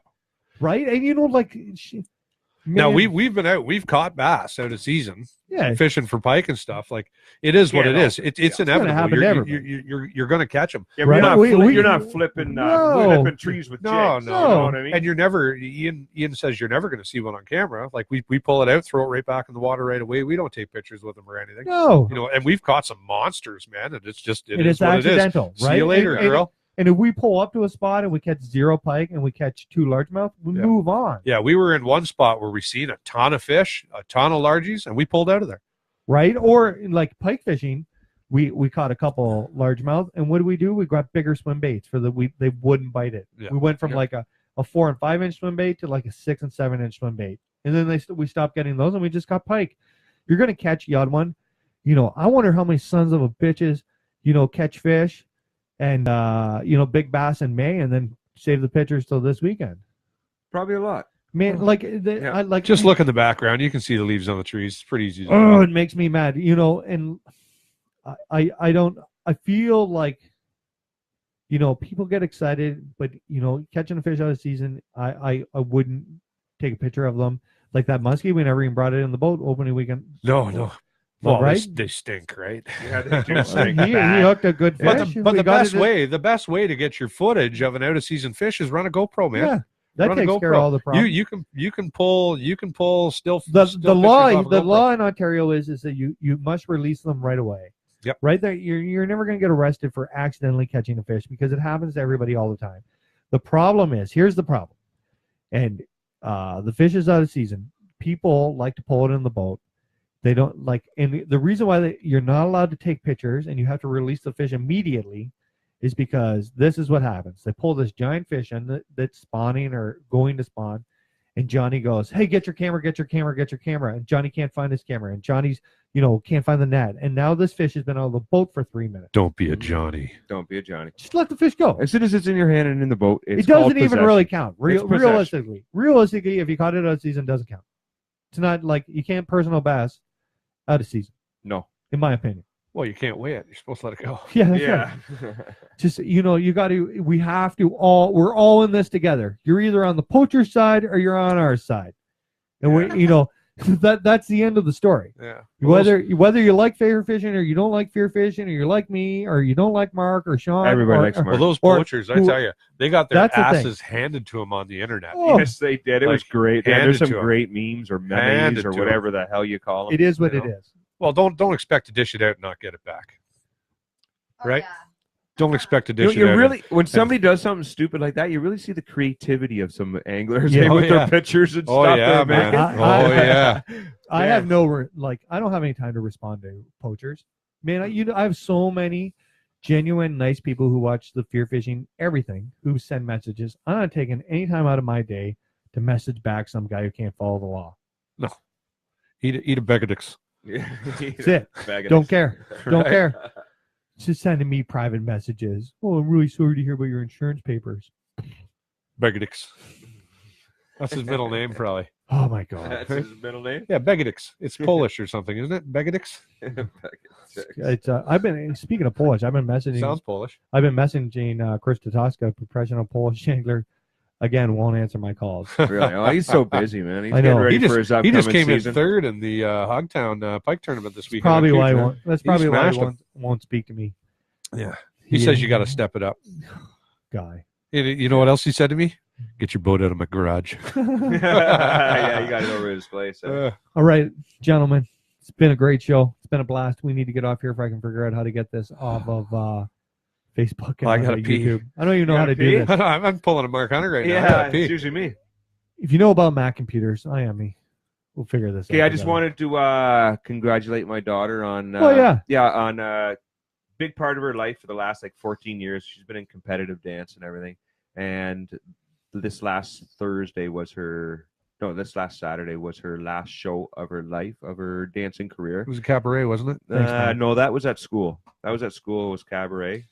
Right? And now we've been out, we've caught bass out of season, yeah, fishing for pike and stuff. Like it is what it is. It's inevitable. You're going to catch them. Yeah, Right. you're not flipping trees with jigs. No. You know what I mean? And you're never. Ian says you're never going to see one on camera. Like we pull it out, throw it right back in the water right away. We don't take pictures with them or anything. No. And we've caught some monsters, man. And it's just it is what accidental. It is. Right? See you later, girl. And if we pull up to a spot and we catch 0 pike and we catch 2 largemouth, we move on. Yeah, we were in one spot where we seen a ton of fish, a ton of largies, and we pulled out of there. Right? Or like pike fishing, we caught a couple largemouth, and what do? We got bigger swim baits they wouldn't bite it. Yeah. We went from like a 4 and 5 inch swim bait to like a 6 and 7 inch swim bait, and then we stopped getting those, and we just got pike. You're gonna catch the odd one. I wonder how many sons of a bitches catch fish. And, big bass in May and then save the pictures till this weekend. Probably a lot. Man, just look in the background. You can see the leaves on the trees. It's pretty easy to do. It makes me mad, and I feel like, people get excited, but, catching a fish out of season, I wouldn't take a picture of them. Like that muskie, we never even brought it in the boat opening weekend. No. Well, right? They stink, right? Yeah, they do stink. He hooked a good fish. But the best way to get your footage of an out of season fish is run a GoPro, man. Yeah, that takes care of all the problems. You can pull still. The law in Ontario is that you must release them right away. Yep. Right there, you're never going to get arrested for accidentally catching a fish because it happens to everybody all the time. The problem is, here's the problem, and the fish is out of season. People like to pull it in the boat. They don't like, and the reason why you're not allowed to take pictures and you have to release the fish immediately is because this is what happens. They pull this giant fish in that's spawning or going to spawn, and Johnny goes, "Hey, get your camera, get your camera, get your camera." And Johnny can't find his camera, and Johnny's, can't find the net. And now this fish has been out of the boat for 3 minutes. Don't be a Johnny. Don't be a Johnny. Just let the fish go. As soon as it's in your hand and in the boat, it doesn't even really count. Realistically, if you caught it out of season, it doesn't count. It's not like you can't personal bass out of season. No. In my opinion. Well, you can't weigh it. You're supposed to let it go. Yeah, that's right. Just, we're all in this together. You're either on the poacher side or you're on our side. And That's the end of the story. Yeah. Whether you like fear fishing or you don't like fear fishing, or you like me or you don't like Mark or Sean, Everybody or, likes Mark. Well, those or poachers, I who- tell you, they got their That's the thing. asses handed to them on the internet. Oh, Yes, they did. It was Like, great. Yeah, handed there's some to 'em. great memes or memes Handed or to whatever the hell you call them. it is what you it know? is. Well, don't expect to dish it out and not get it back. Oh, Right? yeah. Don't expect to You, dish know, it you out. really, when somebody does something stupid like that, you really see the creativity of some anglers Yeah. with Oh, yeah. their pictures and Oh, stuff. yeah, they're man. making. Oh, yeah. I Yeah. have I don't have any time to respond to poachers. Man, I have so many genuine, nice people who watch the fear fishing, everything, who send messages. I'm not taking any time out of my day to message back some guy who can't follow the law. Eat a Begadix. That's it. Bag of Don't dicks. care. Don't Right. care. Just sending me private messages. Oh, I'm really sorry to hear about your insurance papers. Begadix. That's his middle name, probably. Oh my god. That's his middle name. Yeah, Begadix. It's Polish or something, isn't it? Begadix? It's I've been speaking of Polish. I've been messaging. Sounds Polish. I've been messaging Chris Tatoska, professional Polish angler. Again, won't answer my calls. Really? Oh, he's so busy, man. He's I know. getting ready He for his just, upcoming came season. in third in the Hogtown Pike tournament this weekend. Probably why he Huge, won't. That's probably why he smashed won't speak to me. Yeah. He says you got to step it up. Guy. You know what else he said to me? Get your boat out of my garage. Yeah, you got it over his place. All right, gentlemen. It's been a great show. It's been a blast. We need to get off here if I can figure out how to get this off of Facebook and I gotta pee. YouTube. I don't even know how to pee? do this. I'm pulling a Mark Hunter right now. I Yeah, gotta pee. it's usually me. If you know about Mac computers, I am me. We'll figure this out. Okay, I just together. wanted to congratulate my daughter on on big part of her life for the last 14 years. She's been in competitive dance and everything. And this last Saturday was her last show of her life, of her dancing career. It was a cabaret, wasn't it? Thanks, man. No, that was at school. It was cabaret.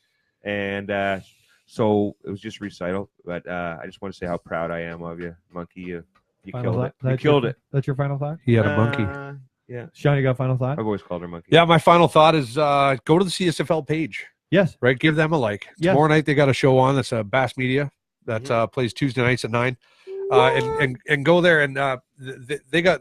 And so it was just recital. But I just want to say how proud I am of you, Monkey. You Final killed thought? it. You That's killed your- it. That's your final thought? He had a monkey. Yeah. Sean, you got a final thought? I've always called her Monkey. Yeah, my final thought is go to the CSFL page, Yes. right? Give them a like. Yes. Tomorrow night they got a show on. That's Bass Media that plays Tuesday nights at 9. And go there and they're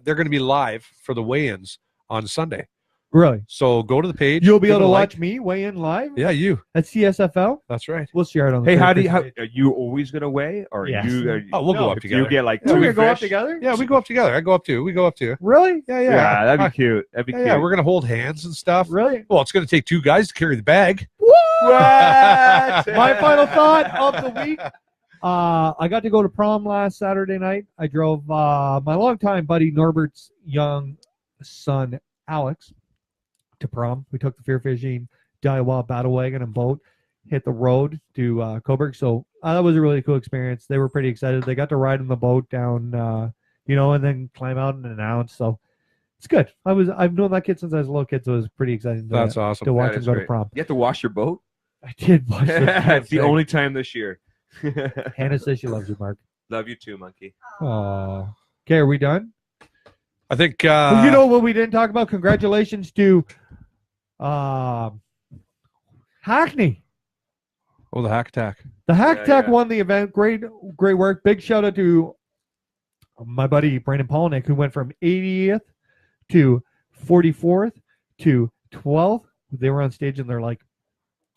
going to be live for the weigh-ins on Sunday. Really? So go to the page. You'll be give able it to a watch like. me weigh in live Yeah, you. at CSFL? That's right. We'll share it on the Hey, Fear how do you? Fishing page. Are you always gonna weigh, or Yes. Oh, we'll go up if together. You get like We're two going to go up fish? together? Yeah, we go up together. I go up to. We go up to. Really? Yeah, Yeah, that'd Uh, be cute. That'd be yeah, cute. yeah, we're gonna hold hands and stuff. Really? Well, it's gonna take 2 guys to carry the bag. What? My final thought of the week. I got to go to prom last Saturday night. I drove my longtime buddy Norbert's young son, Alex, to prom. We took the Fear Fishing Daiwa battle wagon and boat, hit the road to Coburg. So that was a really cool experience. They were pretty excited. They got to ride in the boat down, and then climb out and announce. So it's good. I've known that kid since I was a little kid, so it was pretty exciting That's to awesome. watch That him is go to great. prom. You have to wash your boat. I did watch it. It's the only time this year. Hannah says she loves you, Mark. Love you too, Monkey. Oh. Okay, are we done? I think. Well, you know what we didn't talk about? Congratulations to Hackney. Oh, the hack attack. The Hack Yeah, Tech yeah. won the event. Great work. Big shout out to my buddy Brandon Polnick, who went from 80th to 44th to 12th. They were on stage and they're like,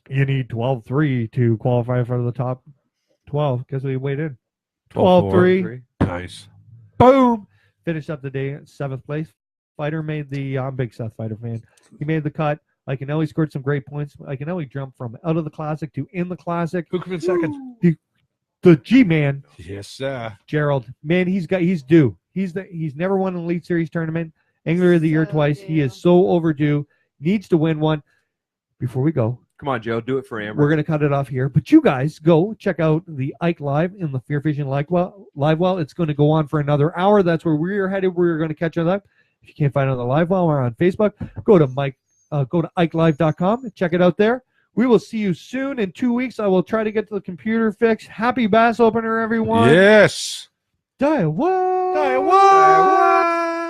you need 12-3 to qualify for the top 12 because we weighed in. 12-3. Nice. Boom. Finished up the day at 7th place. Fighter made the I'm a big Seth Fighter fan. He made the cut. I can know he scored some great points. I can know he jumped from out of the classic to in the classic. Who came in second? The G man, Yes, sir. Gerald. Man, he's due. He's never won an Elite Series tournament. Angler of the Year So twice. due. He is so overdue. Needs to win one. Before we go, Come on, Joe. Do it for Amber. we're going to cut it off here. But you guys go check out the Ike Live in the Fear Fishing Live well. It's going to go on for another hour. That's where we're headed. We're going to catch it up. If you can't find it on the live well, we're on Facebook. Go to IkeLive.com and check it out there. We will see you soon. In 2 weeks, I will try to get the computer fixed. Happy bass opener, everyone. Yes. Daiwa. Daiwa.